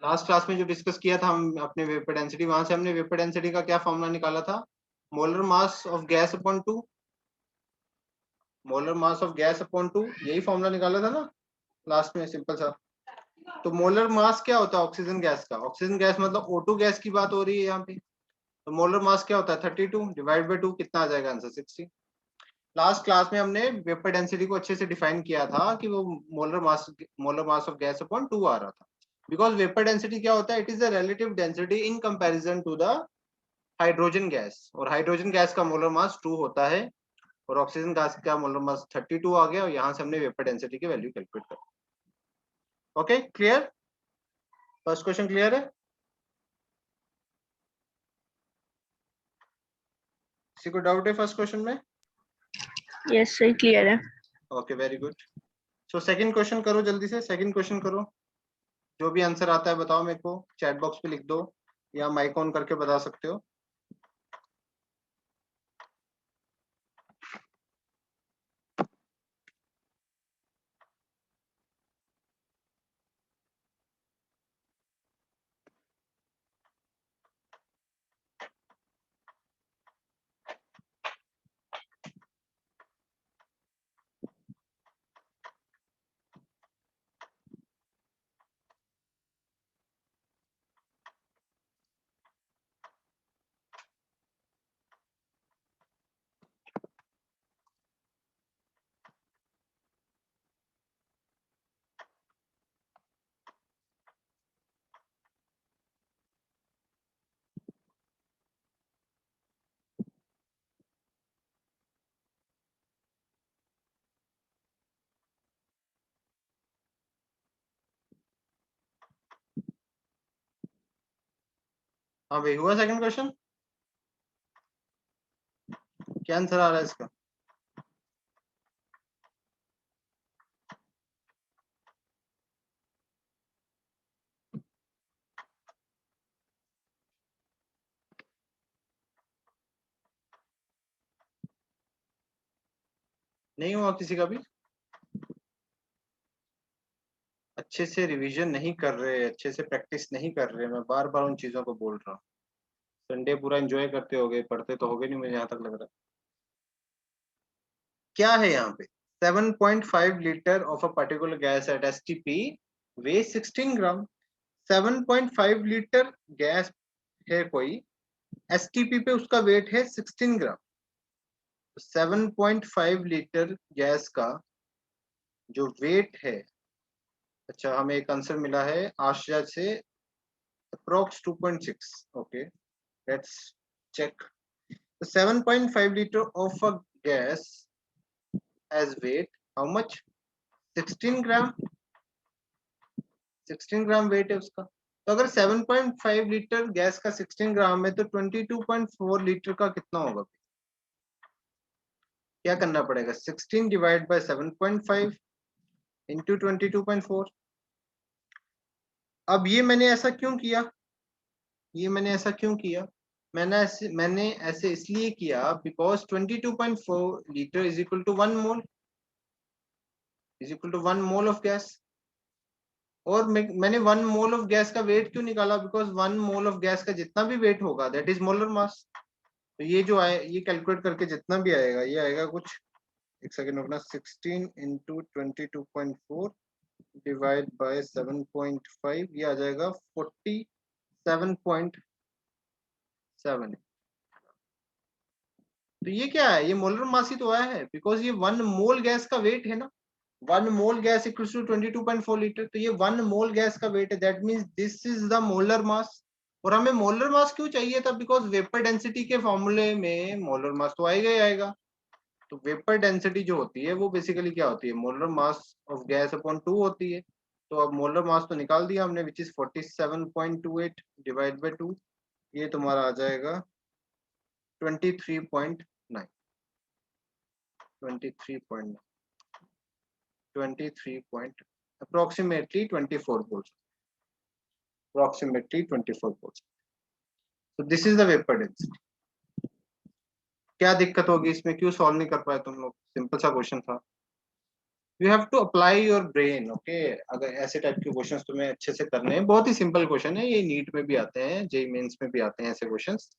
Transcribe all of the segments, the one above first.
Last class में जो discuss किया था हम अपने वेपर डेंसिटी, वहां से हमने वेपर डेंसिटी का क्या फॉर्मूला निकाला था? Molar mass of gas upon 2, molar mass of gas upon 2, यही फॉर्मूला निकाला था ना लास्ट में, सिंपल सा। तो मोलर मास क्या होता है ऑक्सीजन गैस का? ऑक्सीजन गैस मतलब O2 गैस की बात हो रही है यहाँ पे। तो मोलर मास क्या होता है? 32 डिवाइड बाई 2, कितना आ जाएगा आंसर? 60। लास्ट क्लास में हमने वेपर डेंसिटी को अच्छे से डिफाइन किया था कि वो molar mass of gas upon 2 आ रहा था। बिकॉज वेपर डेंसिटी क्या होता है? It is the relative density in comparison to the hydrogen gas, और हाइड्रोजन गैस का मोलर मास 2 होता है और ऑक्सीजन गैस का मोलर मास 32 आ गया, और यहाँ से हमने वेपर डेंसिटी की वैल्यू कैलकुलेट कर। Okay, clear? First question clear है? किसी को डाउट है फर्स्ट क्वेश्चन में? यस सर, क्लियर है। Okay, very good. So second question करो जल्दी से, सेकंड क्वेश्चन करो। जो भी आंसर आता है बताओ मेरे को, चैट बॉक्स पे लिख दो या माइक ऑन करके बता सकते हो। हाँ भाई, हुआ सेकंड क्वेश्चन? क्या आंसर आ रहा है इसका? नहीं हुआ किसी का भी? अच्छे से रिवीजन नहीं कर रहे, अच्छे से प्रैक्टिस नहीं कर रहे, मैं बार बार उन चीजों को बोल रहा हूँ। संडे पूरा एंजॉय करते होगे, पढ़ते तो होगे नहीं, मुझे यहाँ तक लग रहा है। क्या है यहाँ पे? 7.5 litre of a particular gas at STP way 16 gram. 7.5 litre gas है कोई, STP पे उसका वेट है 16 ग्राम। 7.5 लीटर गैस का जो वेट है, अच्छा हमें एक आंसर मिला है आशिया से, approx 2.6। Okay, let's check. 7.5 liter of a gas as weight, how much? 16 gram. 16 gram weight है उसका। तो अगर 7.5 लीटर गैस का 16 ग्राम है तो 22.4 लीटर का कितना होगा? क्या करना पड़ेगा? 16 डिवाइड बाय 7.5 इंटू 22.4। अब ये मैंने ऐसा क्यों किया? मैंने ऐसे इसलिए किया because 22.4 litre is equal to 1 mole of gas. और मैंने 1 मोल ऑफ गैस का वेट क्यों निकाला? बिकॉज 1 मोल ऑफ गैस का जितना भी वेट होगा दैट इज मोलर मास। तो ये जो आए, ये कैलकुलेट करके जितना भी आएगा, ये आएगा कुछ, एक सेकेंड रुकना, 16 इंटू 22.4 डिवाइड बाय 7.5, ये आ जाएगा 47.7। तो ये क्या है? ये मोलर मास ही तो आया है, बिकॉज ये 1 मोल गैस का वेट है ना। 1 mole gas equals to 22.4 litre. तो ये 1 मोल गैस का वेट है, that means this is the molar mass. और हमें मोलर मास क्यों चाहिए था? बिकॉज वेपर डेंसिटी के फॉर्मूले में मोलर मास तो आएगा ही आएगा। तो वेपर डेंसिटी जो होती है वो बेसिकली क्या होती है? Molar mass of gas upon 2 होती है। तो अब मोलर मास तो निकाल दिया हमने, विच इज 47.28 डिवाइड बाई 2, ये तुम्हारा आ जाएगा 23.9। 23.9, 23 point, approximately 24 volt, approximately 24 volt. तो this is the vapour density. क्या दिक्कत होगी इसमें? क्यों सॉल्व नहीं कर पाए तुम लोग? सिंपल सा क्वेश्चन था। You have to apply your brain, okay. अगर ऐसे टाइप के क्वेश्चंस तुम्हें अच्छे से करने हैं, बहुत ही सिंपल क्वेश्चन है ये, नीट में भी आते हैं, जेई मेंस में भी आते हैं ऐसे क्वेश्चंस।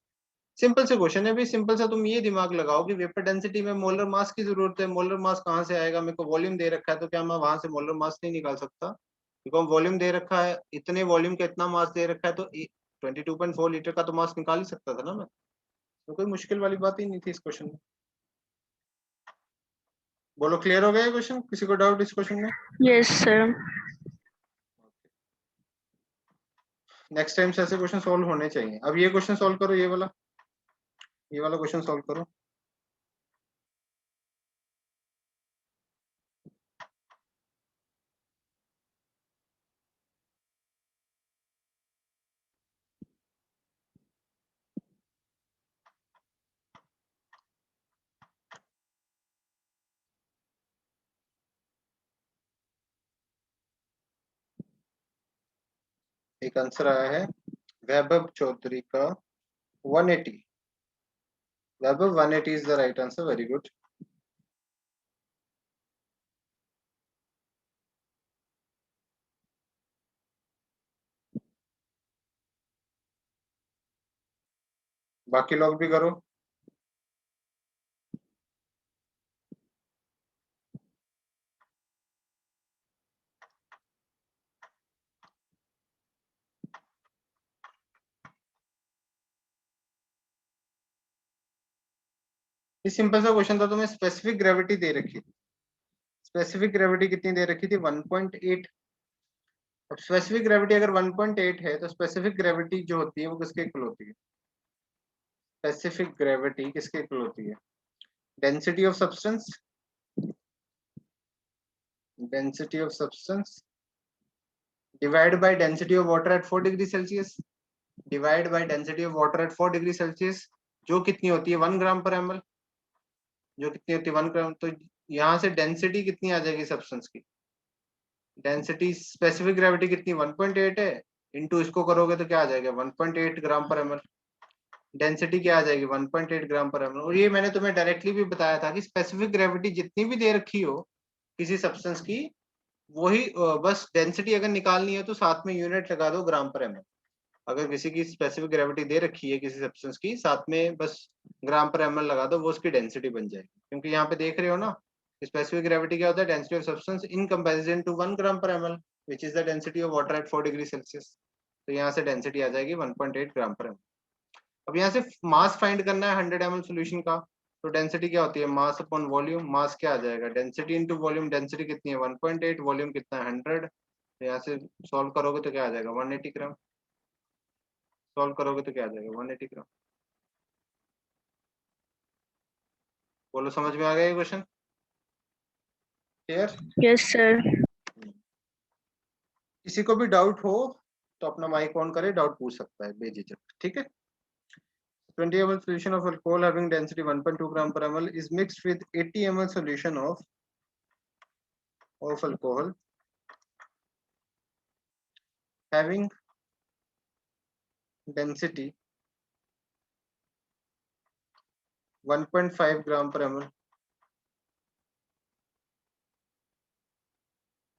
सिंपल से क्वेश्चन है भी, सिंपल सा तुम ये दिमाग लगाओ कि वेपर डेंसिटी में मोलर मास की जरूरत है, मोलर मास कहाँ से आएगा, मेरे को वॉल्यूम दे रखा है, तो क्या मैं वहां से मोलर मास नहीं निकाल सकता? क्योंकि वॉल्यूम दे रखा है, इतने वॉल्यूम का इतना मास दे रखा है, तो 22.4 लीटर का तो मास निकाल ही सकता था ना मैं। तो कोई मुश्किल वाली बात ही नहीं थी इस क्वेश्चन में। बोलो, क्लियर हो गया ये क्वेश्चन? किसी को डाउट इस क्वेश्चन में? Yes, sir. नेक्स्ट टाइम से ऐसे क्वेश्चन सॉल्व होने चाहिए। अब ये क्वेश्चन सॉल्व करो, ये वाला क्वेश्चन सॉल्व करो। एक आंसर आया है वैभव चौधरी का 180। वैभव 180 is the right answer, very good. बाकी लोग भी करो। ये सिंपल सा क्वेश्चन था, तुम्हें स्पेसिफिक ग्रेविटी दे रखी थी। स्पेसिफिक ग्रेविटी कितनी दे रखी थी? 1.8। अब स्पेसिफिक ग्रेविटी अगर 1.8 है, तो स्पेसिफिक ग्रेविटी जो होती है वो किसके इक्वल होती है? स्पेसिफिक ग्रेविटी किसके इक्वल होती है? Density of substance, density of substance divide by density of water at 4 degree Celsius, divide by density of water at 4 degree Celsius, जो कितनी होती है 1 ग्राम पर ml। जो कितनी होती है 1 ग्राम, तो यहाँ से डेंसिटी कितनी आ जाएगी सब्सटेंस की? डेंसिटी स्पेसिफिक ग्रेविटी कितनी 1.8 है, इनटू इसको करोगे तो क्या आ जाएगा 1.8 ग्राम पर ml। डेंसिटी क्या आ जाएगी 1.8 ग्राम पर ml। और ये मैंने तुम्हें डायरेक्टली भी बताया था कि स्पेसिफिक ग्रेविटी जितनी भी दे रखी हो किसी सब्सटेंस की, वही बस डेंसिटी अगर निकालनी है तो साथ में यूनिट लगा दो ग्राम पर ml। अगर किसी की स्पेसिफिक ग्रेविटी दे रखी है किसी सब्सटेंस की, साथ में बस ग्राम पर ml लगा दो, वो उसकी डेंसिटी बन जाएगी। क्योंकि यहाँ पे देख रहे हो ना, स्पेसिफिक ग्रेविटी क्या होता है? Density of substance in comparison to 1 gram per ml, which is the density of water at 4 degree Celsius. तो यहाँ से डेंसिटी आ जाएगी 1.8 ग्राम पर ml। अब यहाँ से मास फाइंड करना है 100 ml सोल्यूशन का, तो डेंसिटी क्या होती है? Mass upon volume. मास क्या आ जाएगा? Density into volume. डेंसिटी कितनी है 1.8, वॉल्यूम कितना है 100। तो यहाँ से सॉल्व करोगे तो क्या आ जाएगा 180 ग्राम। सॉल्व करोगे तो क्या आ जाएगा 180 ग्राम। बोलो, समझ में आ गया ये क्वेश्चन? क्लियर? Yes, sir. किसी को भी डाउट हो तो अपना माइक ऑन करे, डाउट पूछ सकता है बेझिझक, ठीक है? 20 ml solution of alcohol having density 1.2 gram per ml is mixed with 80 ml solution of alcohol having density 1.5 gram per ml.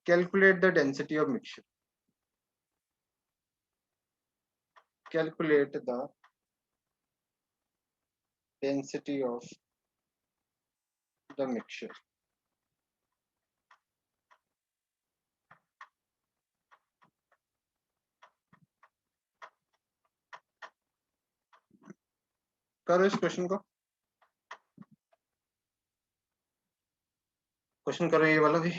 Calculate the density of mixture. Calculate the density of the mixture. करो इस question को, question करो ये वाला भी।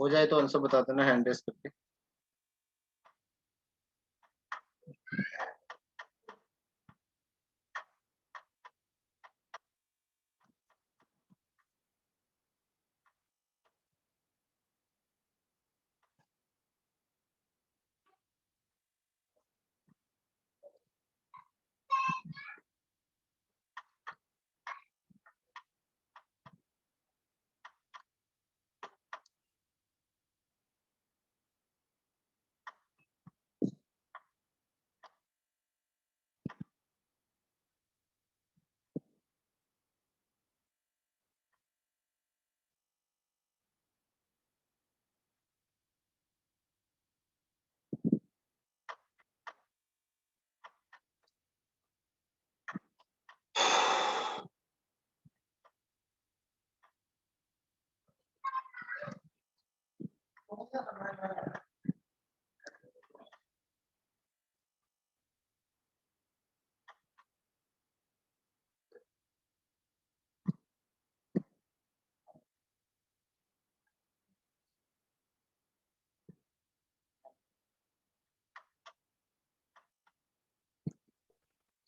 हो जाए तो आंसर बता देना हैंड रेस करके।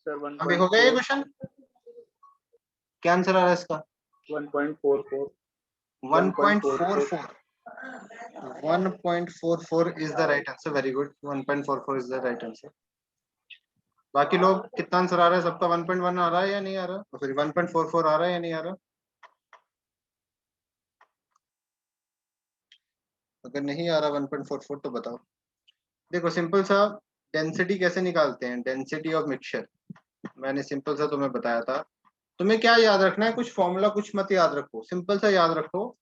सर अभी हो गया ये क्वेश्चन? क्या आंसर आ रहा है इसका? 1.44 1.44 1.44 is the right answer. Very good. 1.44 is the right answer. बाकी लोग कितना आंसर आ रहा है? सबका 1.1 आ रहा है या नहीं आ रहा? सॉरी 1.44 आ रहा है या नहीं आ रहा? अगर नहीं आ रहा 1.44 तो बताओ। देखो सिंपल सा डेंसिटी कैसे निकालते हैं, डेंसिटी ऑफ मिक्सचर मैंने सिंपल सा तुम्हें बताया था। तुम्हें क्या याद रखना है, कुछ फॉर्मूला कुछ मत याद रखो, सिंपल सा याद रखो,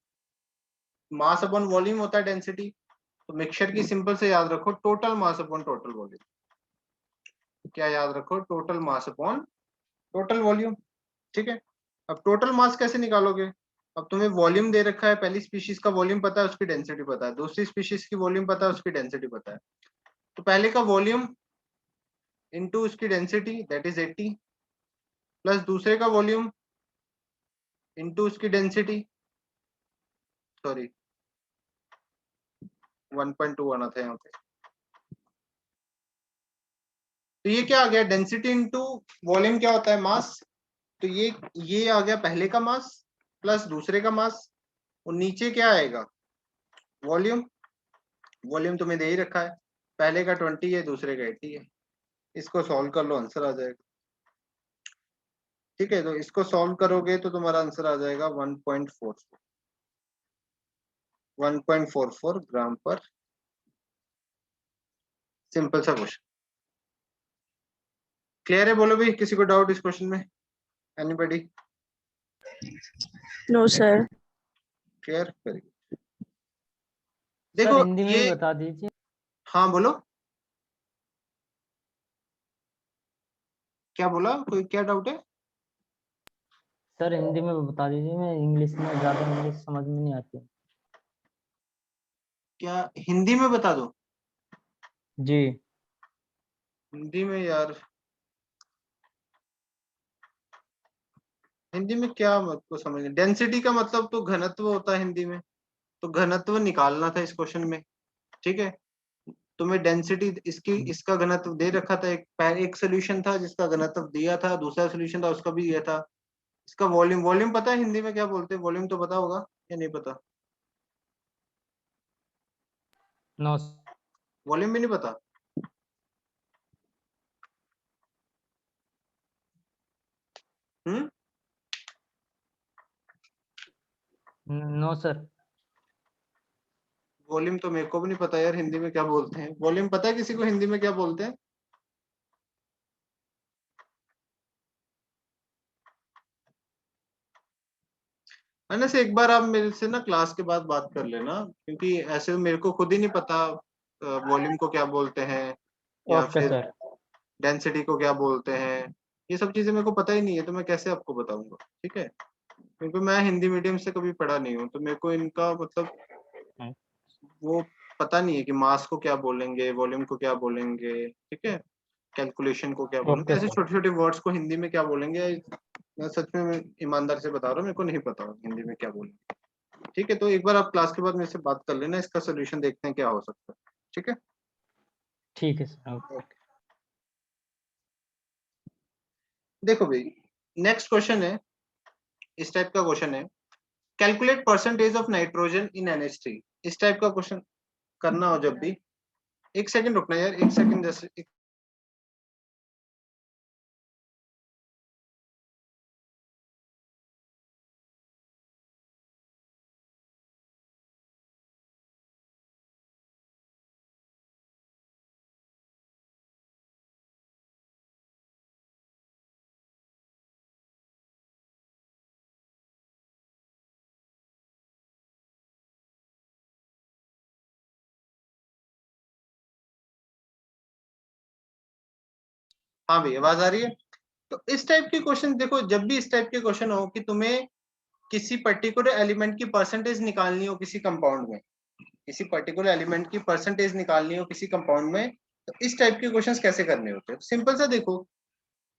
मास अपॉन वॉल्यूम होता है डेंसिटी। तो मिक्सचर की सिंपल से याद रखो total mass upon total volume. क्या याद रखो? Total mass upon total volume. ठीक है, अब टोटल मास कैसे निकालोगे? अब तुम्हें वॉल्यूम दे रखा है, पहली स्पीशीज का वॉल्यूम पता है, उसकी डेंसिटी पता है, दूसरी स्पीशीज की वॉल्यूम पता है, उसकी डेंसिटी पता है। तो पहले का वॉल्यूम इनटू उसकी डेंसिटी दैट इज 80 प्लस दूसरे का वॉल्यूम इनटू उसकी डेंसिटी, सॉरी 1.2 आना था यहाँ पे। तो ये क्या आ गया? डेंसिटी इनटू वॉल्यूम क्या होता है? मास। तो ये आ गया पहले का मास प्लस दूसरे का मास, और नीचे क्या आएगा? वॉल्यूम। वॉल्यूम तुम्हें दे ही रखा है, पहले का 20 है, दूसरे का 80 है। इसको सॉल्व कर लो, आंसर आ जाएगा। ठीक है, तो इसको सॉल्व करोगे तो तुम्हारा आंसर आ जाएगा 1.44 ग्राम पर। सिंपल सा क्वेश्चन। क्लियर है? बोलो भाई, किसी को डाउट इस क्वेश्चन में? Anybody? No sir. Clear? Very good. Sir देखो हिंदी में ये, भी बता दीजिए। हाँ बोलो, क्या बोला? कोई क्या डाउट है? सर हिंदी में भी बता दीजिए, मैं इंग्लिश में ज्यादा इंग्लिश समझ में नहीं आती। क्या हिंदी में बता दो? जी। हिंदी में यार, हिंदी में क्या आपको समझ? डेंसिटी का मतलब तो घनत्व होता है हिंदी में, तो घनत्व निकालना था इस क्वेश्चन में। ठीक है, तुम्हें डेंसिटी इसकी, इसका घनत्व दे रखा था, एक सोल्यूशन था जिसका घनत्व दिया था, दूसरा सोल्यूशन था उसका भी दिया था। इसका वॉल्यूम, वॉल्यूम पता है हिंदी में क्या बोलते हैं? वॉल्यूम तो पता होगा या नहीं पता? नो। वॉल्यूम भी नहीं पता? हम्म, नो सर। वॉल्यूम तो मेरे को भी नहीं पता यार, हिंदी में क्या बोलते हैं? वॉल्यूम पता है किसी को हिंदी में क्या बोलते हैं? मैंने से एक बार आप मेरे से ना क्लास के बाद बात कर लेना, क्योंकि ऐसे मेरे को खुद ही नहीं पता वॉल्यूम को क्या बोलते हैं, या ओके फिर सर। डेंसिटी को क्या बोलते हैं। ये सब चीजें मेरे को पता ही नहीं है, तो मैं कैसे आपको बताऊंगा? ठीक है, क्योंकि मैं हिंदी मीडियम से कभी पढ़ा नहीं हूँ, तो मेरे को इनका मतलब वो पता नहीं है कि मास को क्या बोलेंगे, वॉल्यूम को क्या बोलेंगे, ठीक है, कैलकुलेशन को क्या बोलेंगे, ओके ऐसे सर। छोटे छोटे वर्ड्स को हिंदी में क्या बोलेंगे। मैं सच में, मैं ईमानदार से बता रहा हूँ, मेरे को नहीं पता हिंदी में क्या बोलेंगे। ठीक है, तो एक बार आप क्लास के बाद मेरे से बात कर लेना, इसका सोल्यूशन देखते हैं क्या हो सकता है। ठीक है, ठीक है सर। ओके। देखो भाई, नेक्स्ट क्वेश्चन है, इस टाइप का क्वेश्चन है, calculate percentage of nitrogen in NH3। इस टाइप का क्वेश्चन करना हो जब भी, एक सेकंड रुकना यार, एक सेकंड, जैसे हाँ भाई आवाज आ रही है? तो इस टाइप के क्वेश्चन देखो, जब भी इस टाइप के क्वेश्चन हो कि तुम्हें किसी पर्टिकुलर एलिमेंट की परसेंटेज निकालनी हो किसी कंपाउंड में, किसी पर्टिकुलर एलिमेंट की परसेंटेज निकालनी हो किसी कंपाउंड में, तो इस टाइप के क्वेश्चंस कैसे करने होते हैं? सिंपल सा देखो,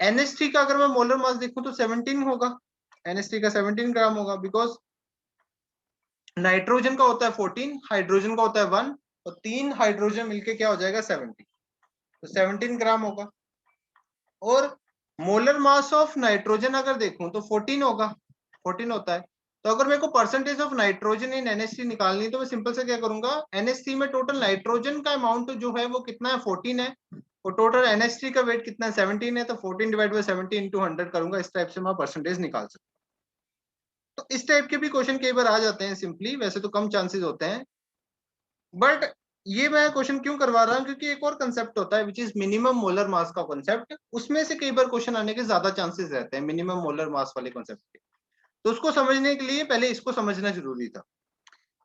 NH3 का अगर मैं मोलर मास देखूं तो 17 होगा, NH3 का 17 ग्राम होगा, बिकॉज नाइट्रोजन का होता है 14, हाइड्रोजन का होता है 1, और 3 हाइड्रोजन मिलके क्या हो जाएगा 70, तो 17 ग्राम होगा। और मोलर मास ऑफ नाइट्रोजन अगर देखूं तो 14 होगा, 14 होता है। तो अगर मेरे को percentage of nitrogen in NH3 निकालनी है तो मैं सिंपल से क्या करूंगा, NH3 में टोटल नाइट्रोजन का अमाउंट जो है वो कितना है, 14 है, और टोटल NH3 का वेट कितना है, 17 है, तो 14 डिवाइड बाय 70 इंटू 100 करूंगा। इस टाइप से मैं परसेंटेज निकाल सकता हूं। तो इस टाइप के भी क्वेश्चन कई बार आ जाते हैं सिंपली, वैसे तो कम चांसेस होते हैं, बट ये मैं क्वेश्चन क्यों करवा रहा हूँ, क्योंकि एक और कंसेप्ट होता है विच इज मिनिमम मोलर मास का कंसेप्ट, उसमें से कई बार क्वेश्चन आने के ज्यादा चांसेस रहते हैं मिनिमम मोलर मास वाले कंसेप्ट के। तो उसको समझने के लिए पहले इसको समझना जरूरी था।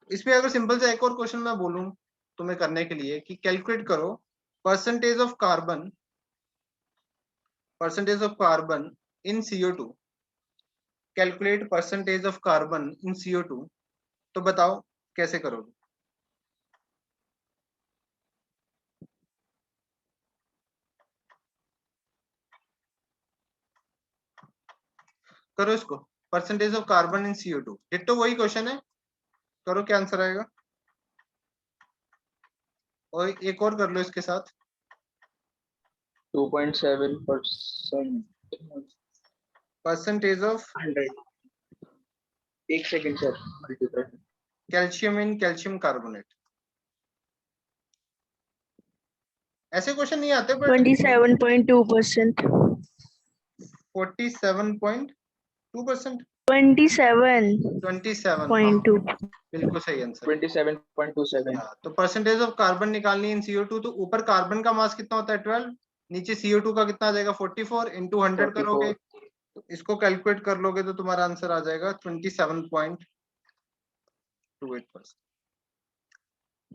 इसमें अगर सिंपल से एक और क्वेश्चन मैं बोलूं तुम्हें करने के लिए कि कैलकुलेट करो percentage of carbon in CO2, calculate percentage of carbon in CO2, तो बताओ कैसे करोगे। करो इसको, percentage of carbon in CO2, ditto वही क्वेश्चन है, करो क्या आंसर आएगा। और एक और कर लो इसके साथ, 2.7%. Percentage of 100. एक second sir, multiply. Calcium in calcium carbonate. ऐसे क्वेश्चन नहीं आते बट 27.2%. 47.2%, 27, हाँ 27.2. बिल्कुल सही आंसर। 27.27. तो परसेंटेज ऑफ कार्बन निकालनी इन CO2, तो ऊपर कार्बन का मास कितना होता है 12, नीचे CO2 का कितना आ जाएगा 44 इंटू 100 करोगे, तो इसको कैलकुलेट कर लोगे तो तुम्हारा आंसर आ जाएगा 27.28%।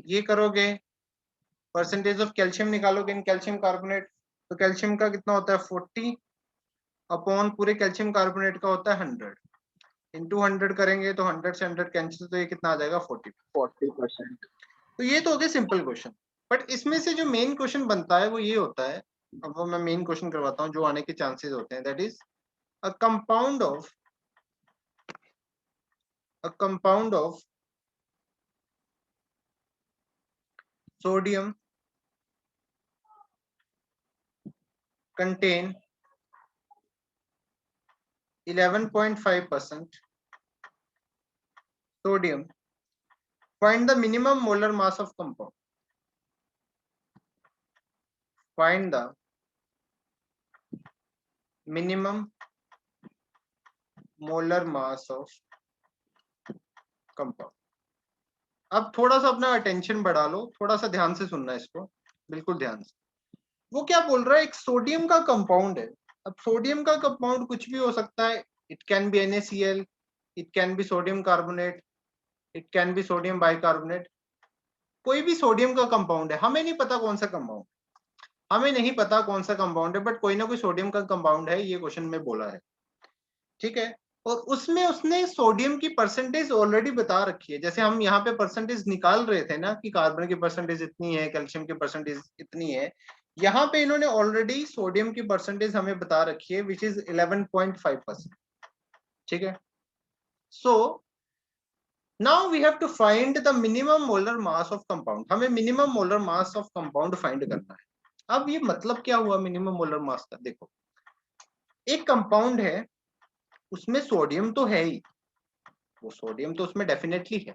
ये करोगे, परसेंटेज ऑफ कैल्शियम निकालोगे इन कैल्शियम कार्बोनेट, तो कैल्शियम का कितना होता है 40 अपॉन पूरे कैल्शियम कार्बोनेट का होता है 100, इंटू 100 करेंगे तो 100 से 100 कैंसिल, तो ये कितना आ जाएगा 40%. तो ये तो हो गए सिंपल क्वेश्चन। बट इसमें से जो मेन क्वेश्चन बनता है वो ये होता है, अब वो मैं मेन क्वेश्चन करवाता हूँ जो आने के चांसेस होते हैं, that is a compound of sodium contain 11.5% sodium, find the minimum molar mass of compound, find the minimum molar mass of compound। अब थोड़ा सा अपना अटेंशन बढ़ा लो, थोड़ा सा ध्यान से सुनना इसको, बिल्कुल ध्यान से। वो क्या बोल रहा है, एक सोडियम का कंपाउंड है। अब सोडियम का कंपाउंड कुछ भी हो सकता है, it can be NaCl, it can be sodium carbonate, it can be sodium bicarbonate, कोई भी सोडियम का कंपाउंड है, हमें नहीं पता कौन सा कंपाउंड, हमें नहीं पता कौन सा कंपाउंड है, बट कोई ना कोई सोडियम का कंपाउंड है, ये क्वेश्चन में बोला है, ठीक है। और उसमें उसने सोडियम की परसेंटेज ऑलरेडी बता रखी है, जैसे हम यहाँ पे परसेंटेज निकाल रहे थे ना कि कार्बन की परसेंटेज इतनी है, कैल्शियम की परसेंटेज इतनी है, यहाँ पे इन्होंने ऑलरेडी सोडियम की परसेंटेज हमें बता रखी है विच इज 11.5%, ठीक है। So now we have to find the minimum molar mass of compound, हमें minimum molar mass of compound find करना है। अब ये मतलब क्या हुआ मिनिमम मोलर मास का, देखो एक कंपाउंड है, उसमें सोडियम तो है ही, वो सोडियम तो उसमें डेफिनेटली है,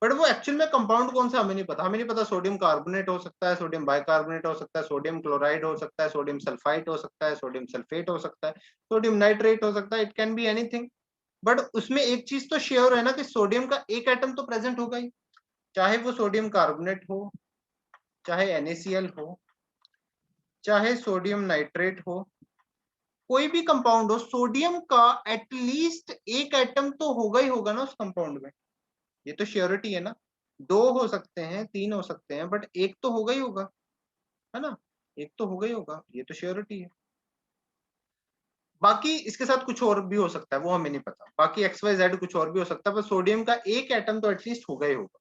बट वो एक्चुअल में कंपाउंड कौन सा हमें नहीं पता। हमें नहीं पता सोडियम कार्बोनेट हो सकता है, सोडियम बाइकार्बोनेट हो सकता है, सोडियम क्लोराइड हो सकता है, सोडियम सल्फाइड हो सकता है, सोडियम सल्फेट हो सकता है, सोडियम नाइट्रेट हो सकता है, it can be anything. But उसमें एक चीज तो श्योर है ना कि सोडियम का एक एटम तो प्रेजेंट होगा ही, चाहे वो सोडियम कार्बोनेट हो, चाहे NaCl हो, चाहे सोडियम नाइट्रेट हो, कोई भी कंपाउंड हो, सोडियम का एटलीस्ट एक एटम तो होगा ही होगा ना उस कंपाउंड में, ये तो श्योरिटी है ना। 2 हो सकते हैं, 3 हो सकते हैं, बट एक तो होगा ही होगा, है ना, एक तो होगा ही होगा, ये तो श्योरिटी है। बाकी इसके साथ कुछ और भी हो सकता है, वो हमें नहीं पता, बाकी XYZ कुछ और भी हो सकता है, पर सोडियम का एक एटम तो एटलीस्ट होगा ही होगा।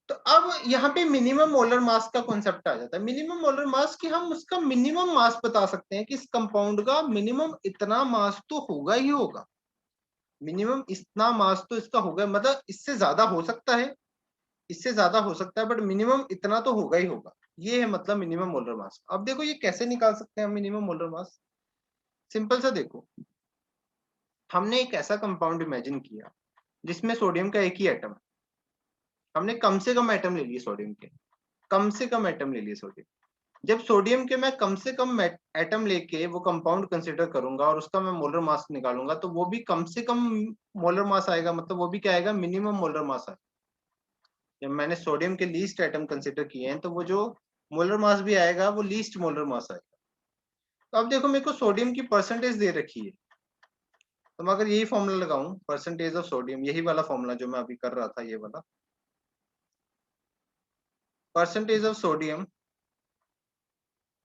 तो अब यहाँ पे मिनिमम मोलर मास का कॉन्सेप्ट आ जाता है। मिनिमम मोलर मास की हम उसका मिनिमम मास बता सकते हैं कि इस कंपाउंड का मिनिमम इतना मास तो होगा ही होगा, मिनिमम इतना मास तो इसका होगा, मतलब इससे ज्यादा हो सकता है, इससे ज्यादा हो सकता है, बट मिनिमम इतना तो होगा ही होगा। ये है मतलब मिनिमम मोलर मास। अब देखो ये कैसे निकाल सकते हैं हम मिनिमम मोलर मास। सिंपल सा देखो, हमने एक ऐसा कंपाउंड इमेजिन किया जिसमें सोडियम का एक ही एटम है। हमने कम से कम एटम ले लिए सोडियम के, कम से कम एटम ले लिए सोडियम। जब सोडियम के मैं कम से कम एटम लेके वो कंपाउंड कंसिडर करूंगा और उसका मैं मोलर मास निकालूंगा तो वो भी कम से कम मोलर मास आएगा, मतलब वो भी क्या आएगा, मिनिमम मोलर मास आएगा। जब मैंने सोडियम के लीस्ट एटम कंसिडर किए हैं तो वो जो मोलर मास भी आएगा वो लीस्ट मोलर मास आएगा। तो अब देखो मेरे को सोडियम की परसेंटेज दे रखी है, तो मैं अगर यही फॉर्मूला लगाऊं परसेंटेज ऑफ सोडियम, यही वाला फॉर्मूला जो मैं अभी कर रहा था, ये वाला परसेंटेज ऑफ सोडियम,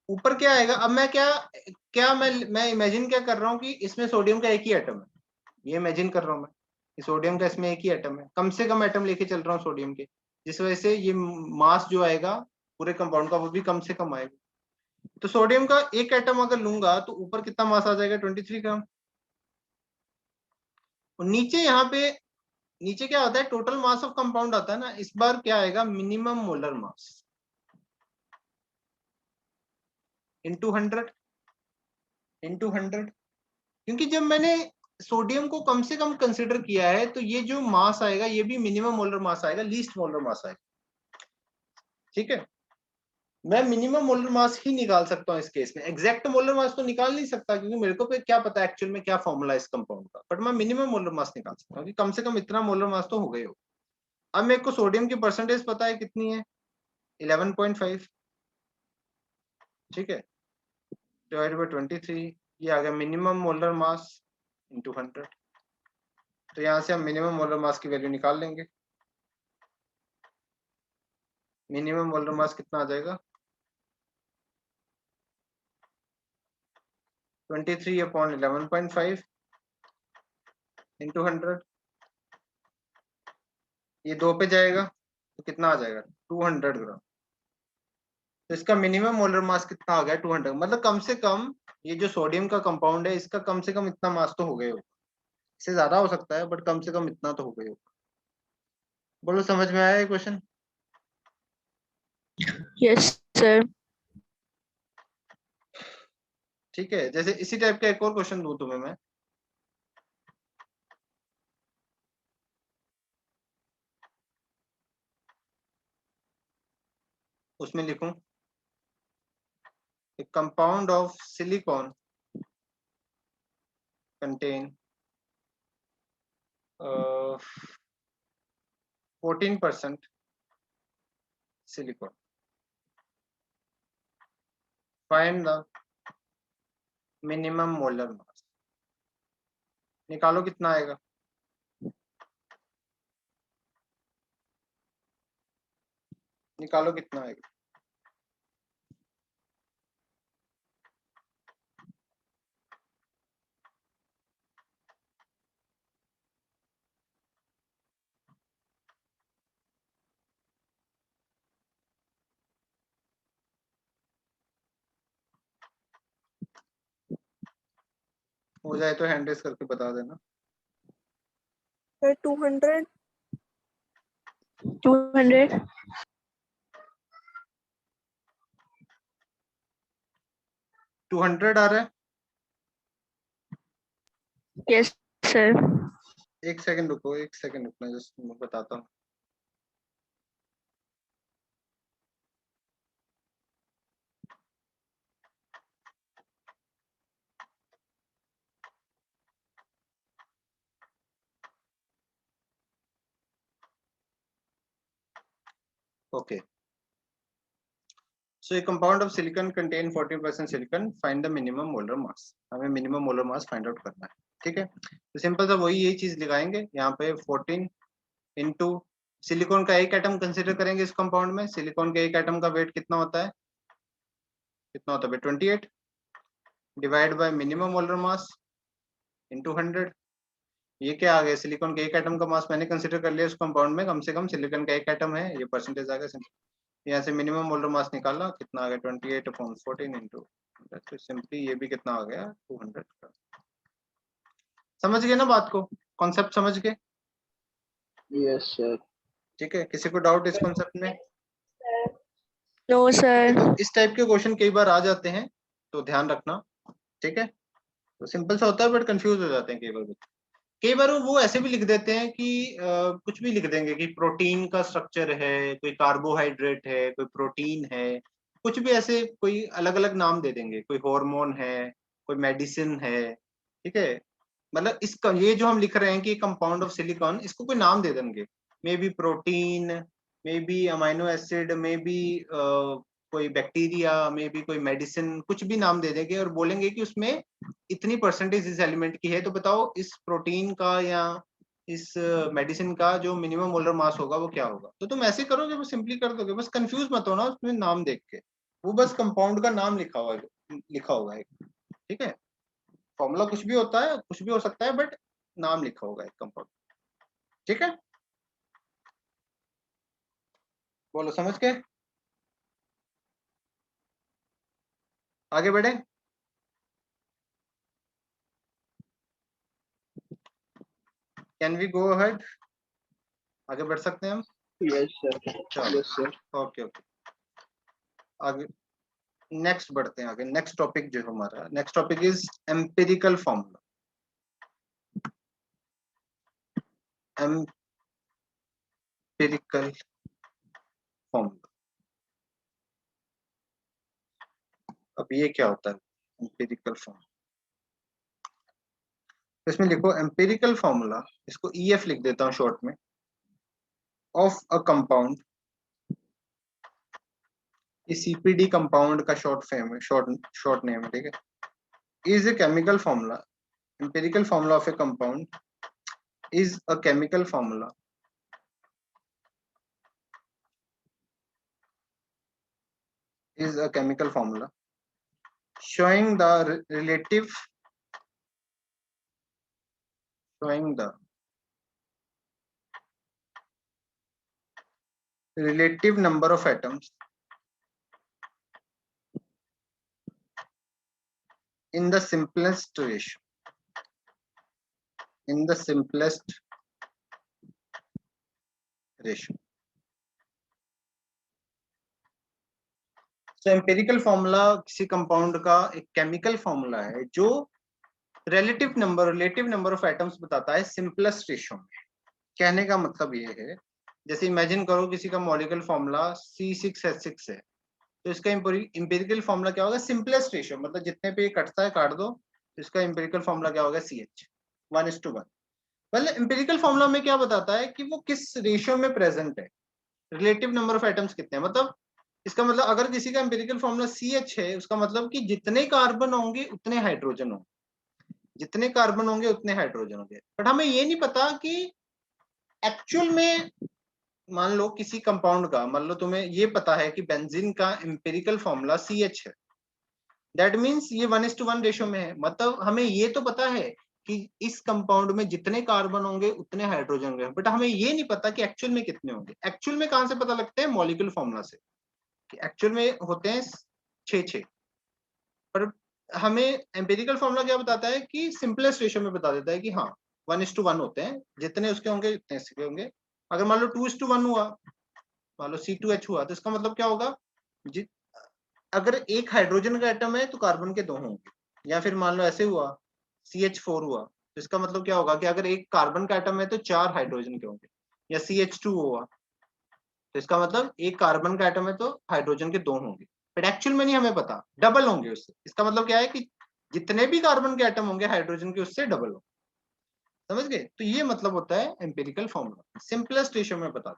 ऊपर क्या आएगा। अब मैं क्या क्या मैं इमेजिन क्या कर रहा हूँ कि इसमें सोडियम का एक ही एटम है, ये इमेजिन कर रहा हूँ मैं कि सोडियम का इसमें एक ही एटम है, कम से कम एटम लेके चल रहा हूँ सोडियम के, जिस वजह से ये मास जो आएगा पूरे कंपाउंड का वो भी कम से कम आएगा। तो सोडियम का एक एटम अगर लूंगा तो ऊपर कितना मास आ जाएगा, 23 ग्राम। और नीचे यहाँ पे नीचे क्या होता है, टोटल मास ऑफ कंपाउंड आता है ना, इस बार क्या आएगा, मिनिमम मोलर मास इंटू 100, क्योंकि जब मैंने सोडियम को कम से कम कंसिडर किया है तो ये जो मास आएगा ये भी मिनिमम मोलर मास आएगा, लीस्ट मोलर मास आएगा। ठीक है, मैं मिनिमम मोलर मास ही निकाल सकता हूँ इस केस में, एग्जैक्ट मोलर मास तो निकाल नहीं सकता क्योंकि मेरे को क्या पता एक्चुअल में क्या फॉर्मूला है इस कंपाउंड का, बट मैं मिनिमम मोलर मास निकाल सकता हूँ कि कम से कम इतना मोलर मास तो हो गए हो। अब मेरे को सोडियम की परसेंटेज पता है कितनी है, 11.5। ठीक है, डिवाइड बाई 23, ये आ गया मिनिमम मोलर मास इंटू 100। तो यहाँ से हम मिनिमम मोलर मास की वैल्यू निकाल लेंगे। मिनिमम मोलर मास कितना आ जाएगा, 23/11.5 इंटू 100। ये 2 पे जाएगा तो कितना आ जाएगा, 200 ग्राम। तो इसका मिनिमम मोलर मास कितना आ गया, 200। मतलब कम से कम ये जो सोडियम का कंपाउंड है इसका कम से कम इतना मास तो हो गए हो, इससे ज्यादा हो सकता है बट कम से कम इतना तो हो गए हो। बोलो समझ में आया ये क्वेश्चन। Yes, sir. ठीक है, जैसे इसी टाइप का एक और क्वेश्चन दूं तुम्हें मैं, उसमें लिखूं a compound of silicon contain 14% silicon, find the minimum molar mass। निकालो कितना आएगा, निकालो कितना आएगा। हो जाए तो हैंड रेस करके बता देना। Sir, 200. 200. 200 आ रहा है। Yes, sir. एक सेकंड रुको, एक सेकंड रुकना, जस्ट मैं बताता हूँ। Okay, so a compound of silicon contain 14% silicon, find the minimum molar mass. हमें minimum molar mass find out करना है। ठीक है, तो सिंपल सा वही यही चीज लगाएंगे यहाँ पे, 14 इंटू सिलिकॉन का एक एटम कंसिडर करेंगे इस कंपाउंड में। सिलिकॉन के एक एटम का वेट कितना होता है, कितना होता है 28, divide by minimum molar mass into 100। ये क्या आ गया, सिलिकॉन के एक एटम का मास मैंने कंसिडर कर लिया उस कंपाउंड में, कम से कम सिलिकॉन का एक एटम है, ये परसेंटेज आ गया। यहाँ से मिनिमम मोलर मास निकाला, कितना आ गया 28/14 इंटू, तो सिंपली ये भी कितना आ गया 200 का। समझ गए ना बात को, कॉन्सेप्ट समझ गए। Yes, sir. ठीक है, किसी को डाउट इस कॉन्सेप्ट में। No sir. इस टाइप के क्वेश्चन कई बार आ जाते हैं, तो ध्यान रखना, ठीक है। तो सिंपल सा होता है बट कंफ्यूज हो जाते हैं कई बार। कई बार वो ऐसे भी लिख देते हैं कि कुछ भी लिख देंगे कि प्रोटीन का स्ट्रक्चर है, कोई कार्बोहाइड्रेट है, कोई प्रोटीन है, कुछ भी ऐसे कोई अलग अलग नाम दे देंगे, कोई हार्मोन है, कोई मेडिसिन है, ठीक है। मतलब इसका ये जो हम लिख रहे हैं कि कंपाउंड ऑफ सिलिकॉन, इसको कोई नाम दे देंगे, may be protein, may be amino acid, may be कोई बैक्टीरिया, मे बी कोई मेडिसिन, कुछ भी नाम दे देंगे और बोलेंगे कि उसमें इतनी परसेंटेज इस एलिमेंट की है, तो बताओ इस प्रोटीन का या इस मेडिसिन का जो मिनिमम मोलर मास होगा वो क्या होगा। तो तुम ऐसे करोगे, वो सिंपली कर दोगे, बस कंफ्यूज मत होना उसमें नाम देख के, वो बस कंपाउंड का नाम लिखा होगा एक, ठीक है। फॉर्मूला कुछ भी होता है, कुछ भी हो सकता है, बट नाम लिखा होगा एक कंपाउंड, ठीक है। बोलो समझ के आगे बढ़े। कैन वी गो अहेड, आगे बढ़ सकते हैं हम। Yes, sir. चलो Yes, sir. ओके ओके, आगे नेक्स्ट बढ़ते हैं। आगे नेक्स्ट टॉपिक जो हमारा next topic is empirical formula. Empirical formula, अब ये क्या होता है एम्पिरिकल फॉर्मूला। तो इसमें लिखो एम्पिरिकल फॉर्मूला, इसको ईएफ लिख देता हूँ शॉर्ट में, of a compound, CPD compound का शॉर्ट फॉर्म है, शॉर्ट नेम है, ठीक है। Is a chemical formula, empirical formula of A compound is a chemical formula showing the relative number of atoms in the simplest ratio, तो empirical formula किसी compound का एक chemical formula है जो रिलेटिव नंबर ऑफ एटम्स बताता है simplest ratio में। कहने का मतलब ये है, जैसे इमेजिन करो किसी का मॉलिक्यूलर फॉर्मूला C6H6 है, तो इसका एम्पिरिकल फॉर्मूला क्या होगा, सिंपलेस्ट रेशियो, मतलब जितने पे ये कटता है काट दो, तो इसका एम्पिरिकल फॉर्मूला क्या होगा, CH 1:1। मतलब एम्पिरिकल फॉर्मूला में क्या बताता है कि वो किस रेशियो में प्रेजेंट है, रिलेटिव नंबर ऑफ एटम्स कितने हैं। मतलब इसका मतलब अगर किसी का एम्पिरिकल फॉर्मूला CH है, उसका मतलब कि जितने कार्बन होंगे उतने हाइड्रोजन होंगे, जितने कार्बन होंगे उतने हाइड्रोजन होंगे। बट हमें ये नहीं पता कि एक्चुअल में, मान लो किसी कंपाउंड का, मान लो तुम्हें ये पता है कि बेंजीन का एम्पिरिकल फॉर्मूला CH है, दैट मीन्स ये 1:1 रेशियो में है। मतलब हमें ये तो पता है कि इस कंपाउंड में जितने कार्बन होंगे उतने हाइड्रोजन होंगे, बट हमें ये नहीं पता कि एक्चुअल में कितने होंगे। एक्चुअल में कहां से पता लगता है, मॉलिक्यूलर फॉर्मूला से, कि एक्चुअल में होते हैं 6 पर हमें एम्पिरिकल फॉर्मूला क्या बताता है कि सिंपलेस्ट रेशियो में बता देता है कि हाँ 1:1 होते हैं, जितने उसके होंगे उतने इसके होंगे। अगर मान लो 2:1 हुआ, मान लो C2H हुआ, तो इसका मतलब क्या होगा, अगर एक हाइड्रोजन का एटम है तो कार्बन के 2 होंगे। या फिर मान लो ऐसे हुआ CH4 हुआ, तो इसका मतलब क्या होगा कि अगर एक कार्बन का एटम है तो 4 हाइड्रोजन के होंगे। या CH2 हुआ, तो इसका मतलब एक कार्बन का एटम है तो हाइड्रोजन के 2 होंगे। बट एक्चुअल में नहीं हमें पता, डबल होंगे उससे। इसका मतलब क्या है कि जितने भी कार्बन के एटम होंगे हाइड्रोजन के उससे डबल होंगे। समझ गए, तो ये मतलब होता है एम्पिरिकल फॉर्मूला, सिंपलेस्ट रेशियो में बता।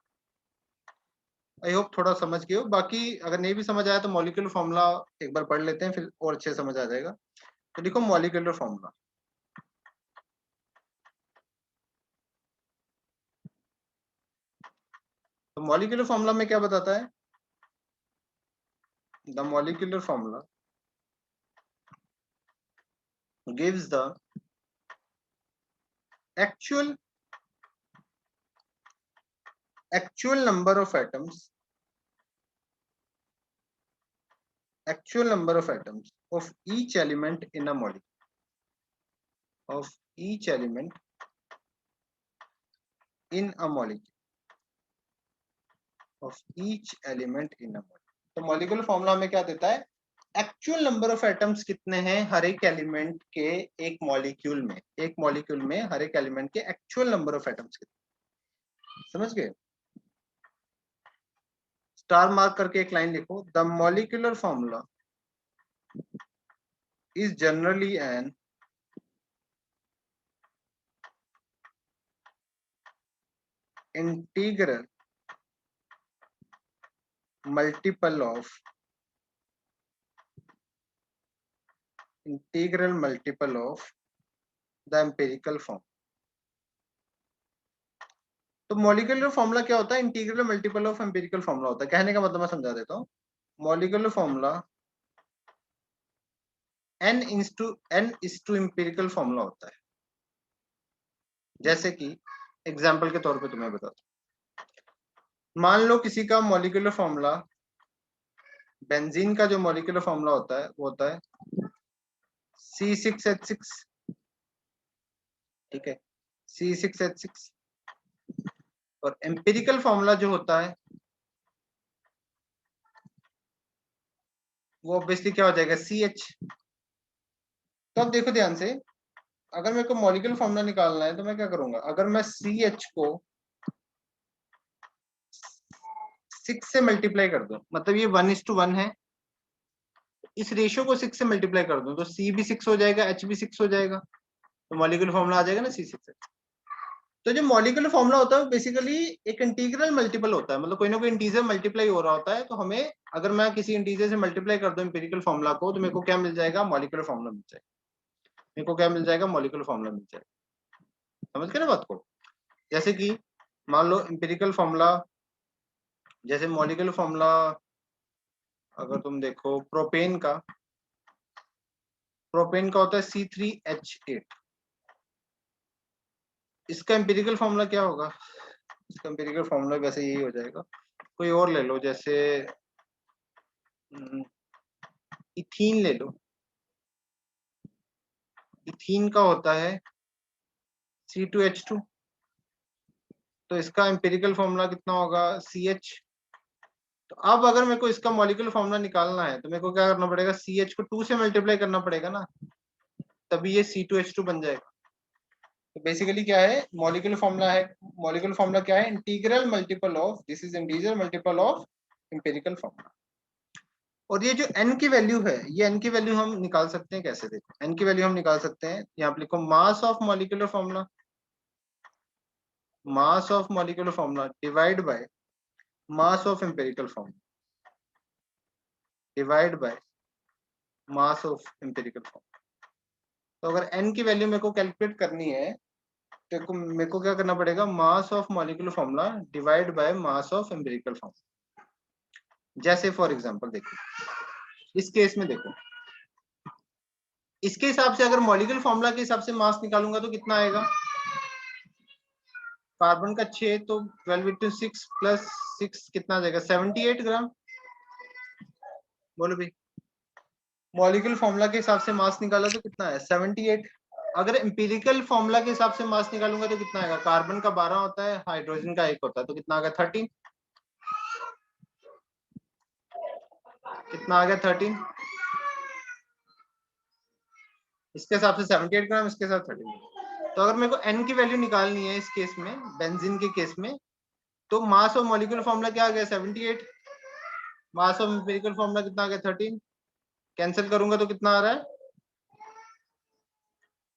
आई होप थोड़ा समझ गए हो। बाकी अगर नहीं भी समझ आया तो मॉलिक्यूलर फॉर्मूला एक बार पढ़ लेते हैं, फिर और अच्छे समझ आ जाएगा। तो देखो मॉलिक्यूलर फॉर्मूला, तो मॉलिक्यूलर फॉर्मूला में क्या बताता है, the molecular formula gives the actual number of atoms of each element in a molecule, of each element in a molecule, of each element in a molecule। तो molecular formula हमें क्या देता है, actual number of atoms कितने हैं हर एक element के, एक मॉलिक्यूल में हर एक एलिमेंट के एक्चुअल नंबर ऑफ एटम्स कितने, समझ गए। स्टार मार्क करके एक लाइन लिखो, the molecular formula is generally an integral multiple of the empirical form. तो मॉलिक्यूलर फॉर्मूला क्या होता है, integral multiple of empirical formula होता है। कहने का मतलब मैं समझा देता हूँ, molecular formula n is to empirical formula होता है। जैसे कि एग्जाम्पल के तौर पे तुम्हें बताता हूँ, मान लो किसी का मॉलिक्यूलर फॉर्मूला, बेंजीन का जो मॉलिक्यूलर फॉर्मूला होता है वो होता है C6H6, ठीक है, C6H6। और एम्पिरिकल फॉर्मूला जो होता है वो ऑब्वियसली क्या हो जाएगा, CH। तो अब देखो ध्यान से, अगर मेरे को मॉलिक्यूलर फॉर्मूला निकालना है तो मैं क्या करूंगा, अगर मैं CH को 6 से मल्टीप्लाई कर दूं, मतलब ये 1:1 है, इस रेशियो को 6 से मल्टीप्लाई कर दूं तो C भी 6 हो जाएगा, H भी 6 हो जाएगा, तो मॉलिक्यूलर फॉर्मूला आ जाएगा ना C6। तो जो मॉलिक्यूलर फॉर्मूला होता है बेसिकली एक इंटीग्रल मल्टीपल होता है, मतलब कोई ना कोई इंटीजर मल्टीप्लाई हो रहा होता है। तो हमें अगर मैं किसी इंटीजर से मल्टीप्लाई कर दूं एम्पिरिकल फॉर्मूला को, तो मेरे को क्या मिल जाएगा, मॉलिक्यूलर फॉर्मूला मिल जाएगा। मेरे को क्या मिल जाएगा, मॉलिक्यूलर फॉर्मूला मिल जाएगा। समझ गए ना बात को। जैसे कि मान लो एम्पिरिकल फॉर्मूला, जैसे मॉलिक्यूलर फॉर्मूला अगर तुम देखो प्रोपेन का होता है C3H8। इसका एम्पिरिकल फॉर्मूला क्या होगा, इसका एम्पिरिकल फॉर्मूला वैसे यही हो जाएगा, कोई और ले लो, जैसे इथीन ले लो। इथीन का होता है C2H2, तो इसका एम्पिरिकल फॉर्मूला कितना होगा, CH। तो अब अगर मेरे को इसका मॉलिक्यूलर फॉर्मूला निकालना है तो मेरे को क्या करना पड़ेगा, CH को 2 से मल्टीप्लाई करना पड़ेगा ना, तभी ये C2H2 बन जाएगा। तो बेसिकली क्या है मॉलिक्यूलर फॉर्मूला है, मॉलिक्यूलर फॉर्मूला क्या है, integral multiple of, this is integer multiple of empirical formula. और ये जो n की वैल्यू है, ये n की वैल्यू हम निकाल सकते हैं कैसे, देखो n की वैल्यू हम निकाल सकते हैं, यहाँ पे लिखो mass of molecular formula, mass of molecular formula divide by mass of empirical formula, divide by mass of empirical formula. तो अगर n की वैल्यू मेरे को कैलकुलेट करनी है तो मेरे को क्या करना पड़ेगा, mass of molecular formula divide by mass of empirical formula. जैसे फॉर एग्जांपल देखो, इस केस में देखो, इसके हिसाब से अगर मॉलिक्यूलर फॉर्मूला के हिसाब से मास निकालूंगा तो कितना आएगा, कार्बन का 6 तो 12 × 6 + 6 कितना आ जाएगा, 78 ग्राम। बोलो भाई, मॉलिक्यूलर फॉर्मूला के हिसाब से मास निकाला तो कितना है, 78। अगर एम्पिरिकल फॉर्मूला के हिसाब से मास निकालूंगा तो कितना आएगा, कार्बन का 12 होता है, हाइड्रोजन का 1 होता है, तो कितना आ गया, 13। कितना आ गया, 13। इसके हिसाब से 78 ग्राम, इसके साथ 13। तो अगर मेरे को n की वैल्यू निकालनी है इस केस में, बेंजीन के केस में, तो मास ऑफ मॉलिक्यूलर फॉर्मूला क्या आ गया, 78। मास ऑफ एम्पिरिकल फॉर्मूला कितना आ गया, 13। कैंसिल करूंगा तो कितना आ रहा है,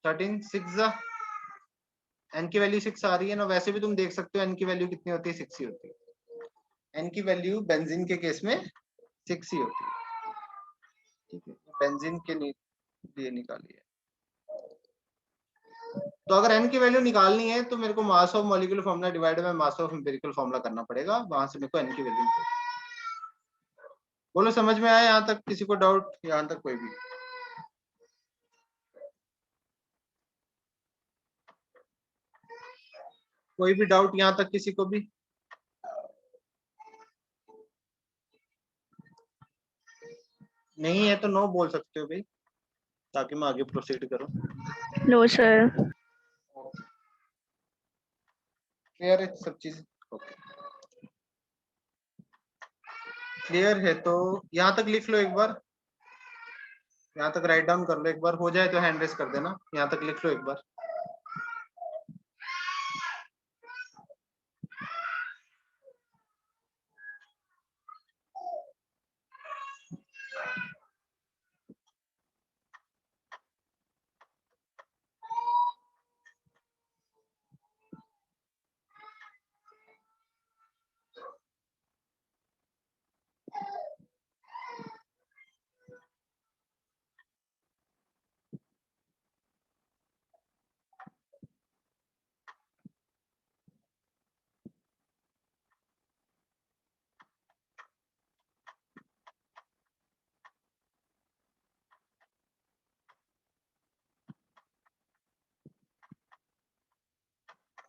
13 6 n की वैल्यू 6 आ रही है ना। वैसे भी तुम देख सकते हो n की वैल्यू कितनी होती है, 6 ही होती है। n की वैल्यू बेंजीन के केस में 6 ही होती है, ठीक है, बेंजीन के लिए निकाली है। तो अगर n की वैल्यू निकालनी है तो मेरे को mass of molecular formula divide by mass of empirical formula करना पड़ेगा, वहां से मेरे को n की वैल्यू। बोलो समझ में आया यहाँ तक, किसी को डाउट यहाँ तक, कोई भी डाउट यहाँ तक किसी को भी, नहीं है तो नो बोल सकते हो भाई, ताकि मैं आगे प्रोसीड करूं। No sir. क्लियर है सब चीज, ओके। क्लियर है तो यहाँ तक लिख लो एक बार, यहाँ तक राइट डाउन कर लो एक बार, हो जाए तो हैंड रेस कर देना, यहाँ तक लिख लो एक बार।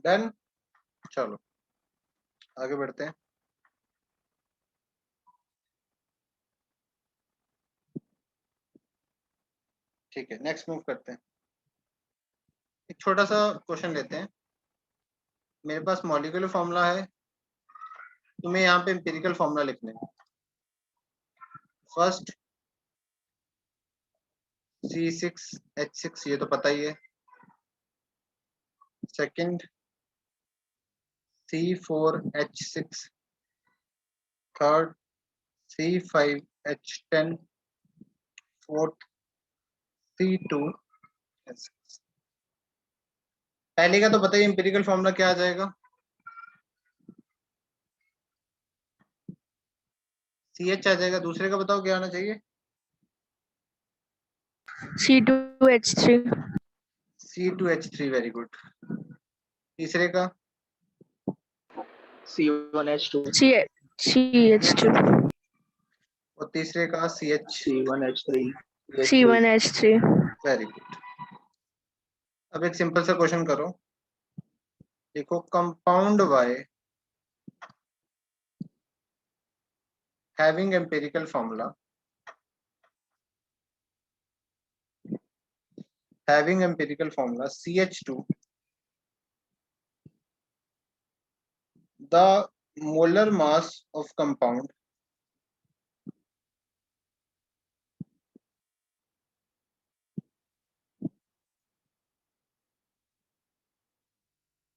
डन, चलो आगे बढ़ते हैं। ठीक है, नेक्स्ट मूव करते हैं। एक छोटा सा क्वेश्चन लेते हैं। मेरे पास मॉलिक्यूलर फॉर्मूला है, तुम्हें यहाँ पे एम्पिरिकल फॉर्मूला लिखने हैं। फर्स्ट C6H6, ये तो पता ही है। Second C4H6, third C5H10, fourth C2H6। पहले का तो बताइए एम्पिरिकल फॉर्मूला क्या आ जाएगा? CH आ जाएगा। दूसरे का बताओ क्या आना चाहिए? C2H3 C2H3, very good. तीसरे का C1H2, CH2 और तीसरे का CH, C1H3, C1H3 very good. अब एक सिंपल सा क्वेश्चन करो, देखो compound Y having empirical formula CH2, the molar mass of compound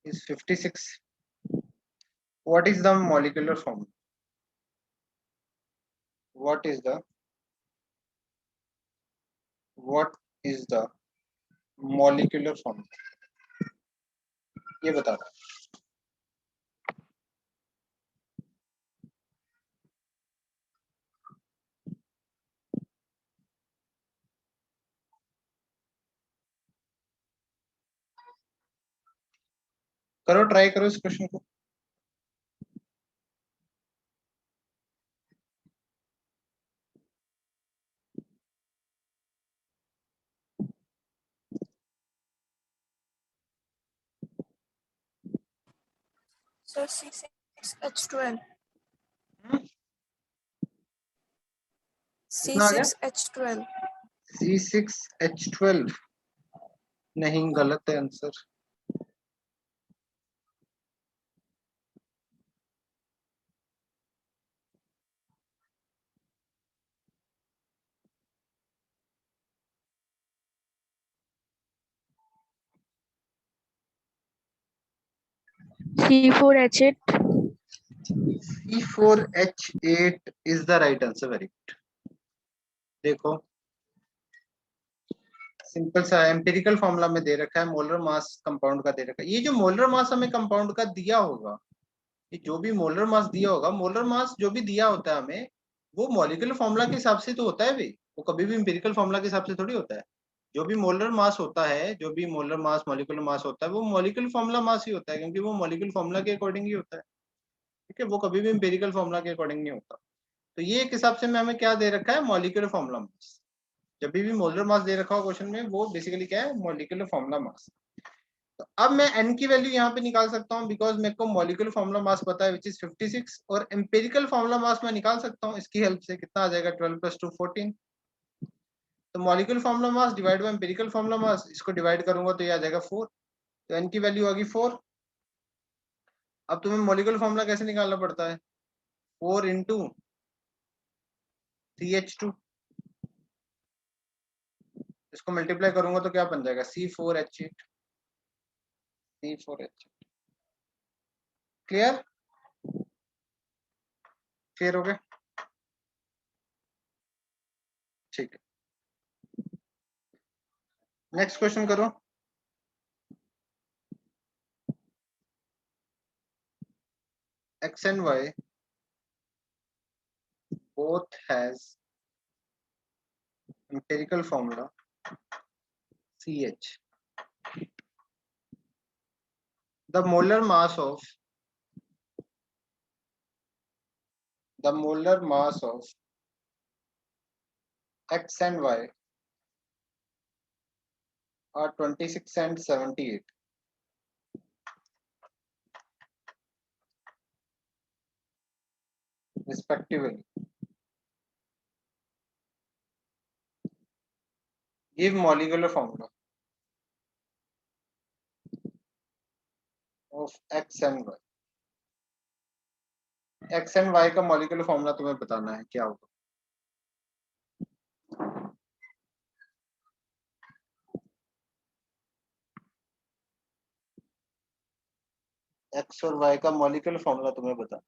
is 56. What is the molecular formula? What is the molecular formula? ये बता दो। करो, ट्राई करो इस क्वेश्चन को। Sir, C6H12 कितना आ गया? C6H12 C6H12 नहीं, गलत है answer. C4H8 C4H8 is the right answer, very good। देखो सिंपल सा एम्पिरिकल फॉर्मूला में दे रखा है, मोलर मास कंपाउंड का दे रखा है। ये जो मोलर मास हमें कंपाउंड का दिया होगा, ये जो भी मोलर मास दिया होगा, मोलर मास जो भी दिया होता है हमें, वो मॉलिक्यूलर फॉर्मूला के हिसाब से तो होता है भाई, वो कभी भी एम्पिरिकल फॉर्मूला के हिसाब से थोड़ी होता है। जो भी मोलर मास होता है, जो भी मोलर मास मॉलिक्यूलर मास होता है, वो मॉलिक्यूलर फॉर्मूला मास ही होता है, क्योंकि वो मॉलिक्यूलर फॉर्मूला के अकॉर्डिंग ही होता है। ठीक है, वो कभी भी एम्पिरिकल फॉर्मूला के अकॉर्डिंग नहीं होता। तो ये एक हिसाब से में हमें क्या दे रखा है? Molecular formula mass. जब भी मोलर मास दे रखा हो क्वेश्चन में, वो बेसिकली क्या है? Molecular formula mass. तो अब मैं n की वैल्यू यहाँ पे निकाल सकता हूँ, बिकॉज मेरे को मॉलिक्यूलर फॉर्मूला मास पता है, विच इज 56, और एम्पिरिकल फॉर्मूला मास मैं निकाल सकता हूँ इसकी हेल्प से। कितना आ जाएगा? 12 + 2 14। तो molecular formula mass divide by empirical formula mass, इसको डिवाइड करूंगा तो ये आ जाएगा 4। तो n की वैल्यू आ गई 4। अब तुम्हें मॉलिक्यूलर फॉर्मूला कैसे निकालना पड़ता है? 4 × CH2, इसको मल्टीप्लाई करूंगा तो क्या बन जाएगा, C4H8, C4H8। क्लियर, क्लियर हो गया, ठीक है। नेक्स्ट क्वेश्चन करो। X and Y both has empirical formula CH. The molar mass of X and Y are 26 and 78 respectively. Give molecular formula of X and Y. X and Y का molecular formula तुम्हें बताना है क्या होगा। X और Y का molecular formula तुम्हें बताना।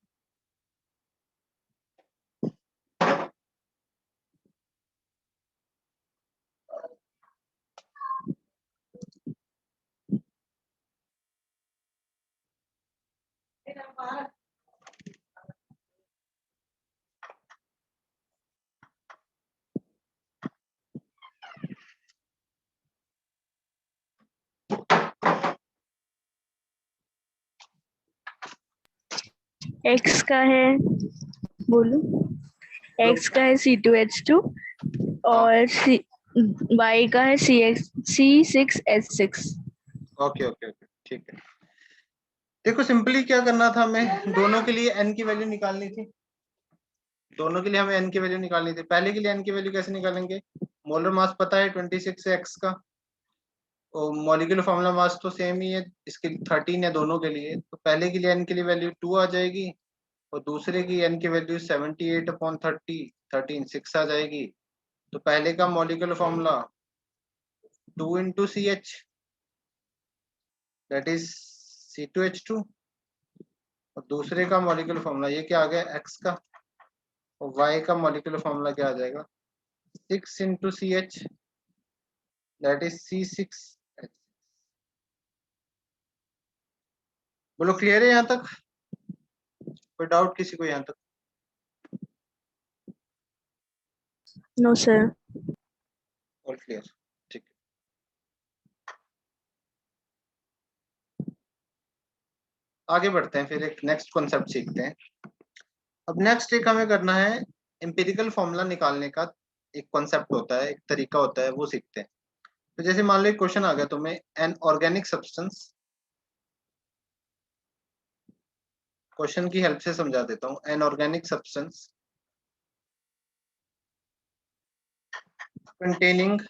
X का है, बोलो। X का है C2H2 और Y का है C6H6। ओके ओके ओके, ठीक है। देखो सिंपली क्या करना था, हमें दोनों के लिए n की वैल्यू निकालनी थी। दोनों के लिए हमें n की वैल्यू निकालनी थी। पहले के लिए n की वैल्यू कैसे निकालेंगे, मोलर मास पता है 26 है x का, और मॉलिक्यूलर फॉर्मूला मास तो सेम ही है, इसके 13 है दोनों के लिए। तो पहले के लिए n के लिए वैल्यू 2 आ जाएगी, और दूसरे की n की वैल्यू 78/30, 13 6 आ जाएगी। तो पहले का molecular formula 2 into CH, that is C2H2, और दूसरे का मॉलिक्यूलर फॉर्मूला ये क्या आ गया x का, और y का मॉलिक्यूलर फॉर्मूला क्या आ जाएगा 6 into CH, that is C6H। बोलो क्लियर है यहाँ तक, कोई डाउट किसी को यहाँ तक? No sir. ऑल क्लियर, ठीक है। आगे बढ़ते हैं, फिर एक नेक्स्ट कॉन्सेप्ट सीखते हैं। अब नेक्स्ट एक हमें करना है, एम्पिरिकल फॉर्मूला निकालने का एक कॉन्सेप्ट होता है, एक तरीका होता है, वो सीखते हैं। तो जैसे मान लो एक क्वेश्चन आ गया तुम्हें, एन ऑर्गेनिक सब्सटेंस, क्वेश्चन की हेल्प से समझा देता हूँ। An organic substance containing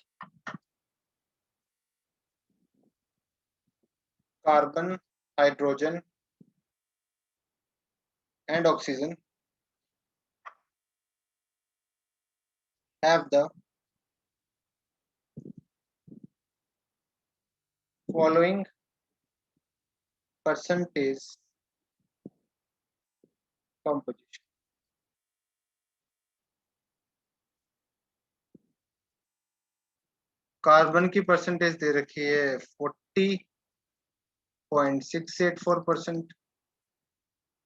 carbon, hydrogen and oxygen have the following percentage composition. Carbon की परसेंटेज दे रखी है 40.684%,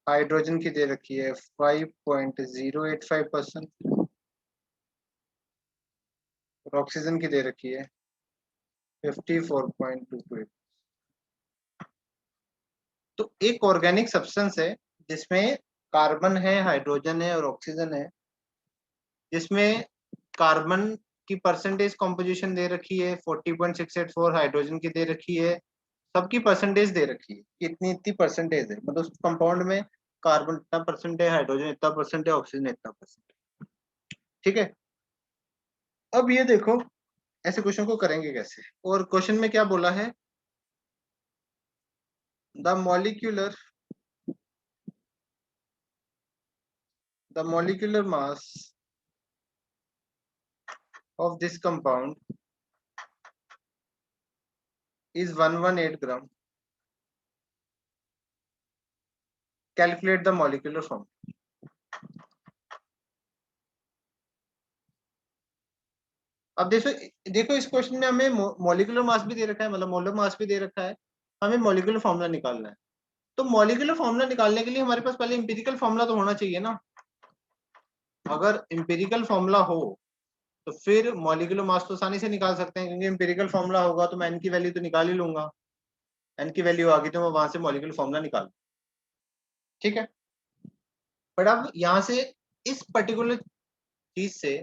हाइड्रोजन की दे रखी है 5.085%, और ऑक्सीजन की दे रखी है 54.228। तो एक ऑर्गेनिक सब्सटेंस है जिसमें कार्बन है, हाइड्रोजन है और ऑक्सीजन है, जिसमें कार्बन की परसेंटेज कॉम्पोजिशन दे रखी है 40.684, हाइड्रोजन की दे रखी है, सबकी परसेंटेज दे रखी है कि इतनी इतनी परसेंटेज है, मतलब उस कंपाउंड में कार्बन इतना परसेंट है, हाइड्रोजन इतना परसेंट है, ऑक्सीजन इतना परसेंट। ठीक है, अब ये देखो ऐसे क्वेश्चन को करेंगे कैसे, और क्वेश्चन में क्या बोला है, the molecular mass of this compound is 118 gram. Calculate the molecular formula. अब देखो इस क्वेश्चन में हमें मॉलिक्यूलर मास भी दे रखा है, मतलब मोलर मास भी दे रखा है, हमें मॉलिक्यूलर फॉर्मूला निकालना है। तो मॉलिक्यूलर फॉर्मूला निकालने के लिए हमारे पास पहले इंपेरिकल फॉर्मूला तो होना चाहिए ना। अगर इंपेरिकल फॉर्मूला हो तो फिर मॉलिक्यूलर मास तो आसानी से निकाल सकते हैं, क्योंकि इंपेरिकल फॉर्मूला होगा तो मैं एन की वैल्यू तो निकाल ही लूंगा। एन की वैल्यू आ गई तो मैं वहां से मॉलिक्यूलर फॉर्मूला निकाल, ठीक है। बट अब यहाँ से इस पर्टिकुलर चीज से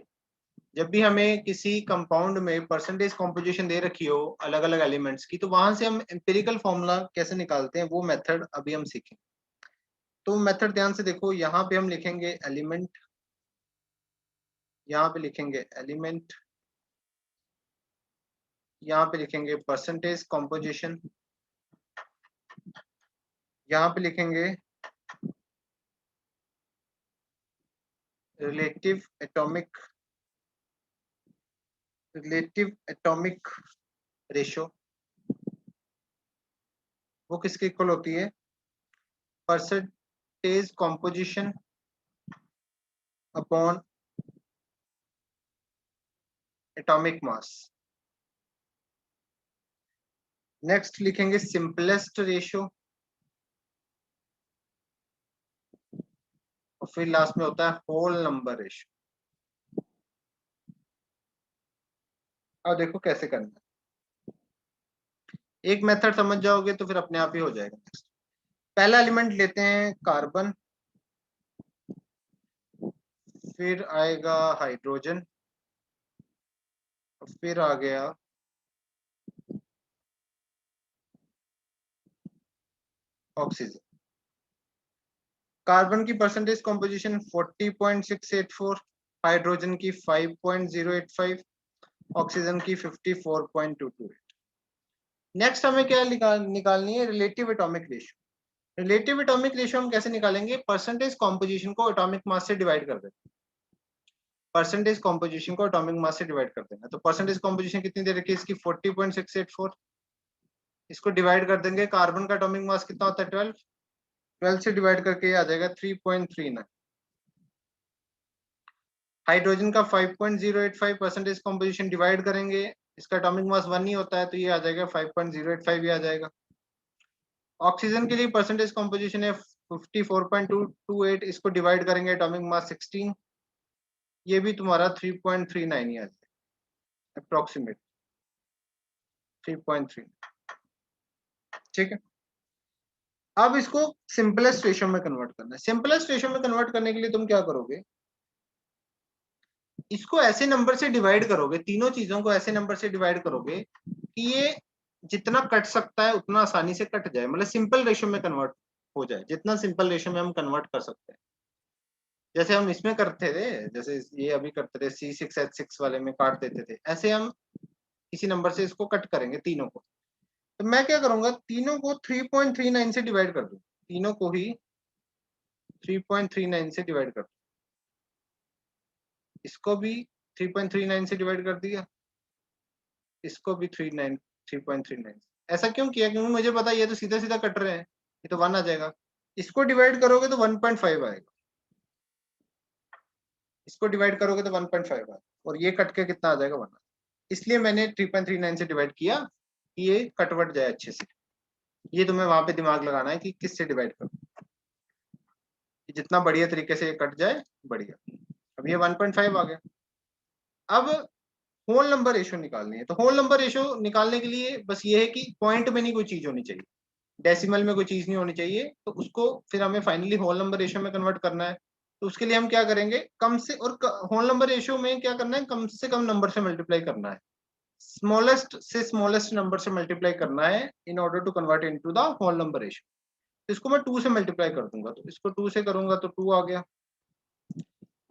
जब भी हमें किसी कंपाउंड में परसेंटेज कॉम्पोजिशन दे रखी हो अलग अलग एलिमेंट्स की, तो वहां से हम एम्पिरिकल फॉर्मूला कैसे निकालते हैं वो मेथड अभी हम सीखेंगे। तो मेथड ध्यान से देखो, यहाँ पे हम लिखेंगे एलिमेंट, यहाँ पे लिखेंगे एलिमेंट, यहाँ पे लिखेंगे परसेंटेज कॉम्पोजिशन, यहाँ पे लिखेंगे रिलेटिव एटॉमिक रेशो। वो किसके इक्वल होती है? Percentage composition upon atomic mass. Next लिखेंगे सिंपलेस्ट रेशो, और फिर लास्ट में होता है होल नंबर रेशो। अब देखो कैसे करना है, एक मेथड समझ जाओगे तो फिर अपने आप ही हो जाएगा। नेक्स्ट पहला एलिमेंट लेते हैं कार्बन, फिर आएगा हाइड्रोजन, फिर आ गया ऑक्सीजन। कार्बन की परसेंटेज कॉम्पोजिशन 40.684, हाइड्रोजन की 5.085, ऑक्सीजन की 54.228। नेक्स्ट हमें क्या निकालनी है? Relative atomic ratio. Relative atomic ratio हम कैसे निकालेंगे? परसेंटेज कॉम्पोजिशन को एटॉमिक मास से डिवाइड कर देते हैं। परसेंटेज कॉम्पोजिशन को एटॉमिक मास से डिवाइड कर देना। तो परसेंटेज कॉम्पोजिशन कितनी दे रखी है इसकी? 40.684। इसको डिवाइड कर देंगे, कार्बन का एटॉमिक मास कितना होता है? 12 से डिवाइड करके ये आ जाएगा 3.39। हाइड्रोजन का 5.085 परसेंटेज कॉम्पोजिशन डिवाइड करेंगे, इसका एटॉमिक मास 1 ही होता है तो ये आ जाएगा 5.085 ही आ जाएगा। ऑक्सीजन के लिए परसेंटेज कॉम्पोजिशन है 54.228, इसको डिवाइड करेंगे एटॉमिक मास 16, ये भी तुम्हारा 3.39 ही आ जाएगा, अप्रोक्सीमेट 3.3। ठीक है, अब इसको सिंपलेस्ट रेशियो में कन्वर्ट करना है। सिंपलेस्ट रेशियो में कन्वर्ट करने के लिए तुम क्या करोगे? इसको ऐसे नंबर से डिवाइड करोगे, तीनों चीजों को ऐसे नंबर से डिवाइड करोगे कि ये जितना कट सकता है उतना आसानी से कट जाए, मतलब सिंपल रेशियो में कन्वर्ट हो जाए, जितना सिंपल रेशियो में हम कन्वर्ट कर सकते हैं। जैसे हम इसमें करते थे, जैसे ये अभी करते थे C6H6 वाले में काट देते थे, ऐसे हम किसी नंबर से इसको कट करेंगे तीनों को। तो मैं क्या करूंगा, तीनों को 3.39 से डिवाइड कर दूं, तीनों को ही 3.39 से डिवाइड कर दूं, इसको भी 3.39 से डिवाइड कर दिया, इसको भी 3.39। ऐसा क्यों किया? क्योंकि मुझे पता ये तो सीधा सीधा कट रहे हैं, ये तो 1 आ जाएगा। इसको डिवाइड करोगे तो 1.5 आएगा, इसको डिवाइड करोगे तो 1.5 आएगा, और ये कट के कितना आ जाएगा? 1। इसलिए मैंने 3.39 से डिवाइड किया कि ये कटवट जाए अच्छे से। ये तुम्हें वहां पे दिमाग लगाना है कि किससे डिवाइड करो, कि जितना बढ़िया तरीके से ये कट जाए बढ़िया। अब ये 1.5 आ गया। अब होल नंबर रेशियो निकालनी है, तो होल नंबर रेशियो निकालने के लिए बस ये है कि पॉइंट में नहीं कोई चीज होनी चाहिए, डेसिमल में कोई चीज नहीं होनी चाहिए, तो उसको फिर हमें फाइनली होल नंबर रेशियो में कन्वर्ट करना है। तो उसके लिए हम क्या करेंगे, कम से, और होल नंबर रेशियो में क्या करना है, कम से कम नंबर से मल्टीप्लाई करना है, स्मॉलेस्ट से स्मॉलेस्ट नंबर से मल्टीप्लाई करना है in order to convert into the whole number ratio. तो इसको मैं 2 से मल्टीप्लाई कर दूंगा, तो इसको 2 से करूंगा तो 2 आ गया,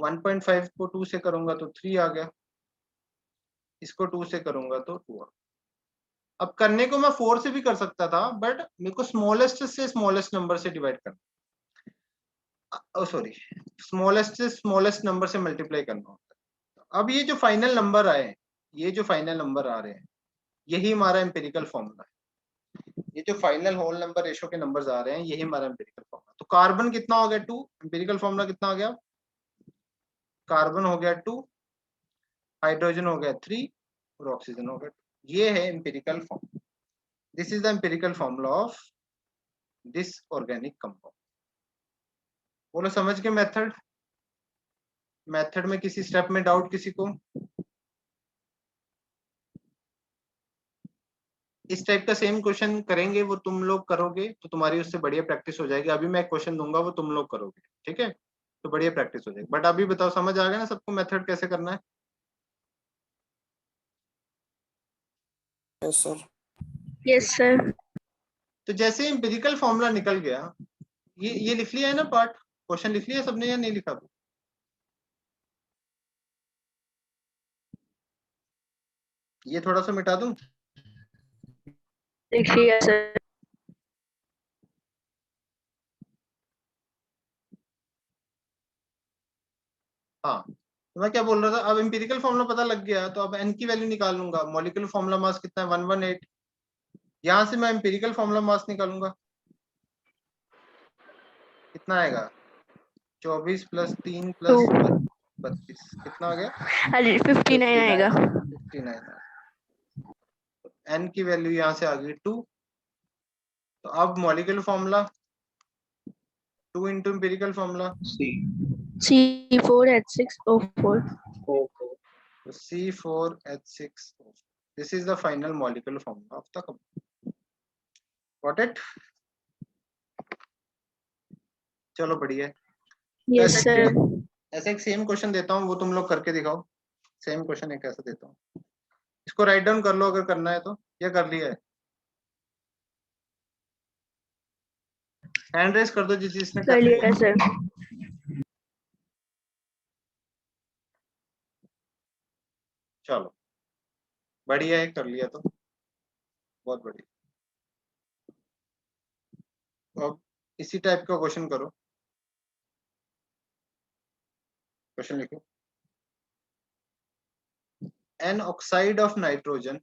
1.5 को 2 से करूंगा तो 3 आ गया, इसको 2 से करूंगा तो 2 आ गया। अब करने को मैं 4 से भी कर सकता था, बट मेरे को स्मॉलेस्ट से स्मॉलेस्ट नंबर से डिवाइड करना, सॉरी, स्मॉलेस्ट से स्मॉलेस्ट नंबर से मल्टीप्लाई करना होता है। अब ये जो फाइनल नंबर आए, ये जो फाइनल नंबर आ रहे हैं, यही हमारा एम्पिरिकल फॉर्मूला है। ये जो फाइनल होल नंबर रेशो के नंबर्स आ रहे हैं, यही हमारा एम्पिरिकल फॉर्मूला। तो कार्बन कितना हो गया 2, एम्पिरिकल फॉर्मूला कितना हो गया, कार्बन हो गया 2, हाइड्रोजन हो गया 3 और ऑक्सीजन हो गया 2। ये है empirical form, this is the empirical formula of this organic compound. बोलो समझ के मेथड, मेथड में किसी स्टेप में डाउट किसी को? इस टाइप का सेम क्वेश्चन करेंगे, वो तुम लोग करोगे तो तुम्हारी उससे बढ़िया प्रैक्टिस हो जाएगी। अभी मैं क्वेश्चन दूंगा वो तुम लोग करोगे, ठीक है, तो बढ़िया प्रैक्टिस हो जाएगी। बट अभी बताओ समझ आ गया ना सबको मेथड कैसे करना है? Yes sir. Yes sir. तो जैसे एम्पिरिकल फॉर्मूला निकल गया, ये लिख लिया है ना पार्ट, क्वेश्चन लिख लिया सबने या नहीं लिखा? ये थोड़ा सा मिटा दूं? देखिए सर। हाँ, तो मैं क्या बोल रहा था, अब एम्पिरिकल फॉर्मूला पता लग गया, तो अब एन की वैल्यू निकाल लूंगा। मॉलिक्यूलर फॉर्मूला मास कितना है 118, यहां से मैं एम्पिरिकल फॉर्मूला मास निकालूंगा, कितना आएगा 24 + 3 टू। + 32, कितना हो गया अरे 59 आएगा। 59। एन की वैल्यू यहाँ से आ गई 2। तो अब molecular formula 2 into empirical formula, C. C4H6O4। O. तो C4H6, this is the final molecular formula of the compound. Got it? चलो बढ़िया है। तो यस सर। ऐसे एक सेम क्वेश्चन देता हूँ, वो तुम लोग करके दिखाओ। सेम क्वेश्चन एक ऐसा देता हूँ, इसको राइट डाउन कर लो अगर करना है तो, या कर लिया है? हैंड रेस कर दो जिसने कर लिया सर। चलो बढ़िया है, कर लिया तो बहुत बढ़िया। तो अब इसी टाइप का क्वेश्चन करो, क्वेश्चन लिखो। An oxide of nitrogen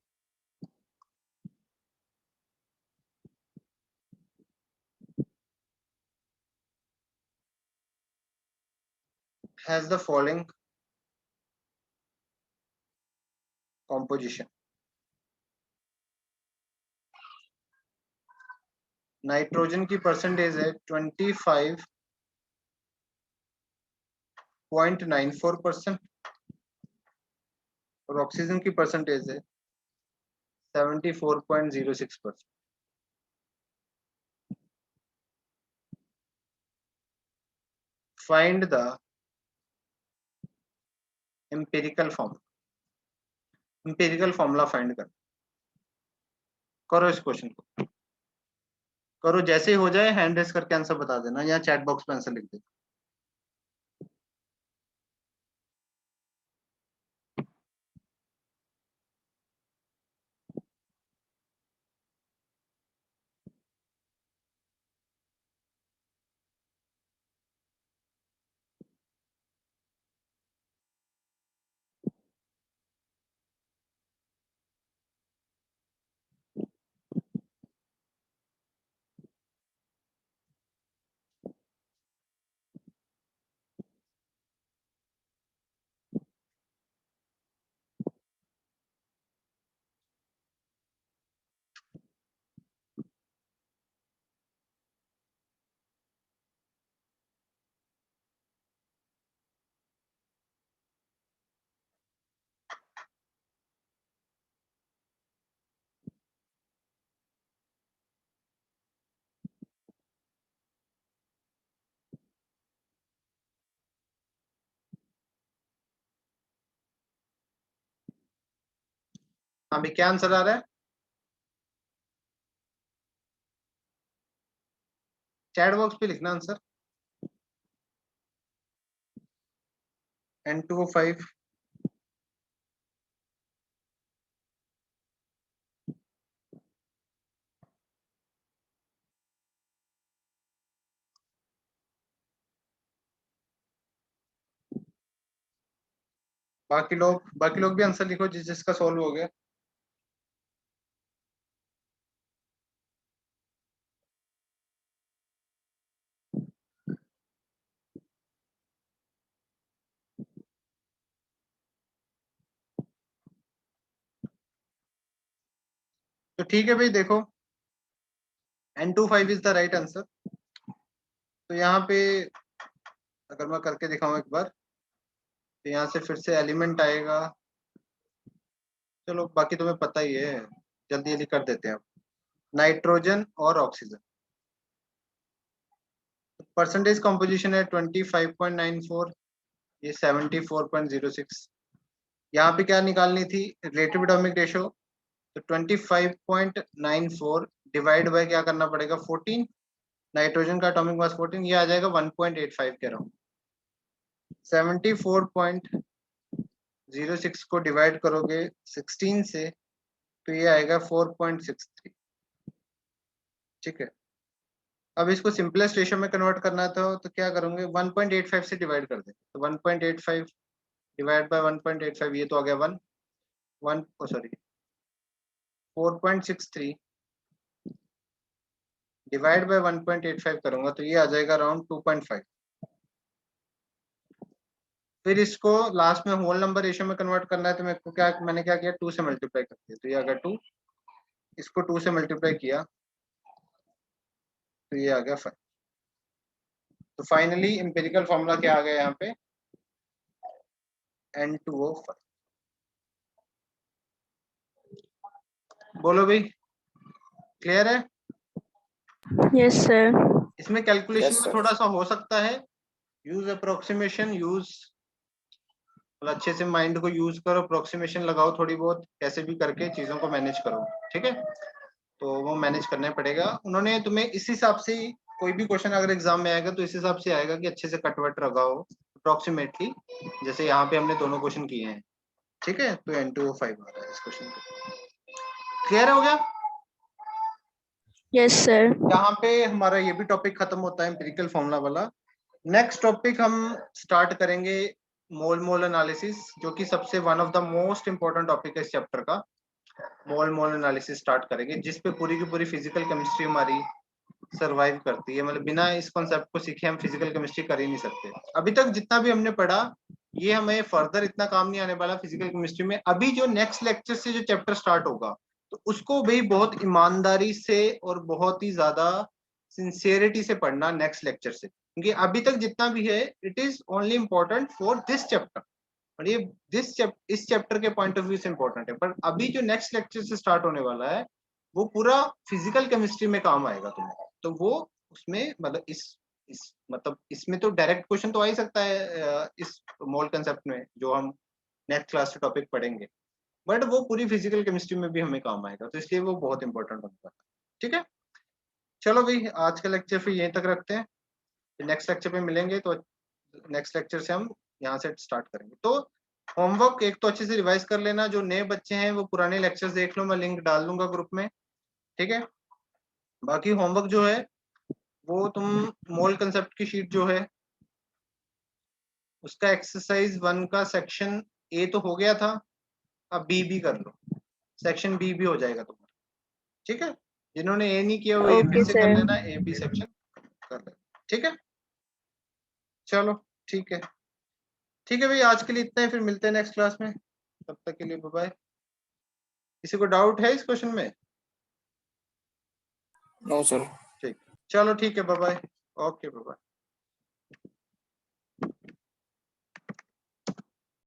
has the following composition. Nitrogen की परसेंटेज है 25.94% और ऑक्सीजन की परसेंटेज है 74.06%। Find the empirical formula, empirical formula find कर। करो इस क्वेश्चन को, करो, जैसे ही हो जाए हैंड रेस करके आंसर बता देना या चैट बॉक्स में आंसर लिख देना। हाँ भाई, क्या आंसर आ रहा है? चैट बॉक्स पे लिखना आंसर। N2O5 बाकी लोग भी आंसर लिखो जिसका सॉल्व हो गया। तो ठीक है भाई, देखो N25 is the right answer. तो यहाँ पे अगर मैं करके दिखाऊं एक बार, तो यहाँ से फिर से एलिमेंट आएगा। चलो बाकी तुम्हें पता ही है, जल्दी जल्दी कर देते हैं। नाइट्रोजन और ऑक्सीजन, परसेंटेज कंपोजिशन है 25.94, ये 74.06। यहाँ पे क्या निकालनी थी, रिलेटिव एटॉमिक रेशो। तो 25.94 डिवाइड बाय क्या करना पड़ेगा 14, नाइट्रोजन का एटॉमिक मास 14, ये आ जाएगा 1.85 के अराउंड। 74.06 को डिवाइड करोगे 16 से तो ये आएगा 4.63। ठीक है, अब इसको सिंपलेस्ट रेशियो में कन्वर्ट करना था तो क्या करोगे, 1.85 से डिवाइड कर दे। तो 1.85 डिवाइड बाय 1.85, ये तो आ गया 4.63 डिवाइड बाय 1.85 करूंगा तो ये आ जाएगा अराउंड 2.5। फिर इसको लास्ट में होल नंबर रेशियो में कन्वर्ट करना है तो मेरे को मैंने क्या किया, 2 से मल्टीप्लाई कर दिया। तो ये आ गया 2, इसको 2 से मल्टीप्लाई किया तो ये आ गया 5। तो फाइनली एम्पिरिकल फॉर्मूला क्या आ गया यहाँ पे, N2O5। बोलो भाई, क्लियर है? Yes sir. इसमें कैलकुलेशन Yes, में sir. थोड़ा सा हो सकता है, यूज अप्रोक्सीमेशन, अच्छे से माइंड को यूज करो, अप्रोक्सीमेशन लगाओ थोड़ी बहुत, कैसे भी करके चीजों को मैनेज करो। ठीक है, तो वो मैनेज करना पड़ेगा। उन्होंने तुम्हें इस हिसाब से ही, कोई भी क्वेश्चन अगर एग्जाम में आएगा तो इस हिसाब से आएगा कि अच्छे से कटवट लगाओ अप्रोक्सीमेटली, जैसे यहाँ पे हमने दोनों क्वेश्चन किए हैं। ठीक है, तो N2O5 आ रहा है इस क्वेश्चन को। क्लियर हो गया? Yes sir. यहाँ पे हमारा ये भी टॉपिक खत्म होता है एम्पिरिकल फॉर्मूला वाला। नेक्स्ट टॉपिक हम स्टार्ट करेंगे मोल एनालिसिस, जो कि सबसे one of the most important topic है इस चैप्टर का। मोल एनालिसिस स्टार्ट करेंगे, जिस पे पूरी की पूरी फिजिकल केमिस्ट्री हमारी सरवाइव करती है। मतलब बिना इस कॉन्सेप्ट को सीखे हम फिजिकल केमिस्ट्री कर ही नहीं सकते। अभी तक जितना भी हमने पढ़ा ये हमें फर्दर इतना काम नहीं आने वाला फिजिकल केमिस्ट्री में। अभी जो नेक्स्ट लेक्चर से जो चैप्टर स्टार्ट होगा तो उसको भी बहुत ईमानदारी से और बहुत ही ज्यादा सिंसियरिटी से पढ़ना नेक्स्ट लेक्चर से, क्योंकि अभी तक जितना भी है it is only important for this chapter, और ये इस चैप्टर के पॉइंट ऑफ व्यू से इम्पोर्टेंट है। पर अभी जो नेक्स्ट लेक्चर से स्टार्ट होने वाला है वो पूरा फिजिकल केमिस्ट्री में काम आएगा तुम्हें। तो वो उसमें मतलब इस मतलब इसमें तो डायरेक्ट क्वेश्चन तो आ ही सकता है इस मोल कंसेप्ट में जो हम नेक्स्ट क्लास से टॉपिक पढ़ेंगे, बट वो पूरी फिजिकल केमिस्ट्री में भी हमें काम आएगा, तो इसलिए वो बहुत इंपॉर्टेंट होता है। ठीक है, चलो भाई आज का लेक्चर फिर यहीं तक रखते हैं, नेक्स्ट लेक्चर पे मिलेंगे। तो नेक्स्ट लेक्चर से हम यहाँ से स्टार्ट करेंगे। तो होमवर्क एक तो अच्छे से रिवाइज कर लेना, जो नए बच्चे हैं वो पुराने लेक्चर्स देख लो, मैं लिंक डाल दूंगा ग्रुप में। ठीक है, बाकी होमवर्क जो है वो तुम मोल कंसेप्ट की शीट जो है उसका एक्सरसाइज 1 का सेक्शन ए तो हो गया था, अब बी भी कर लो, सेक्शन बी भी हो जाएगा तुम्हारा। ठीक है, जिन्होंने ए नहीं किया वो ए ओके फिर से कर सर। लेना, ए बी सेक्शन कर लेना। ठीक है, चलो ठीक है, ठीक है भाई आज के लिए इतना ही, फिर मिलते हैं नेक्स्ट क्लास में, तब तक के लिए बाय बाय। किसी को डाउट है इस क्वेश्चन में? No, sir. ठीक, चलो ठीक है, bye bye, okay bye bye.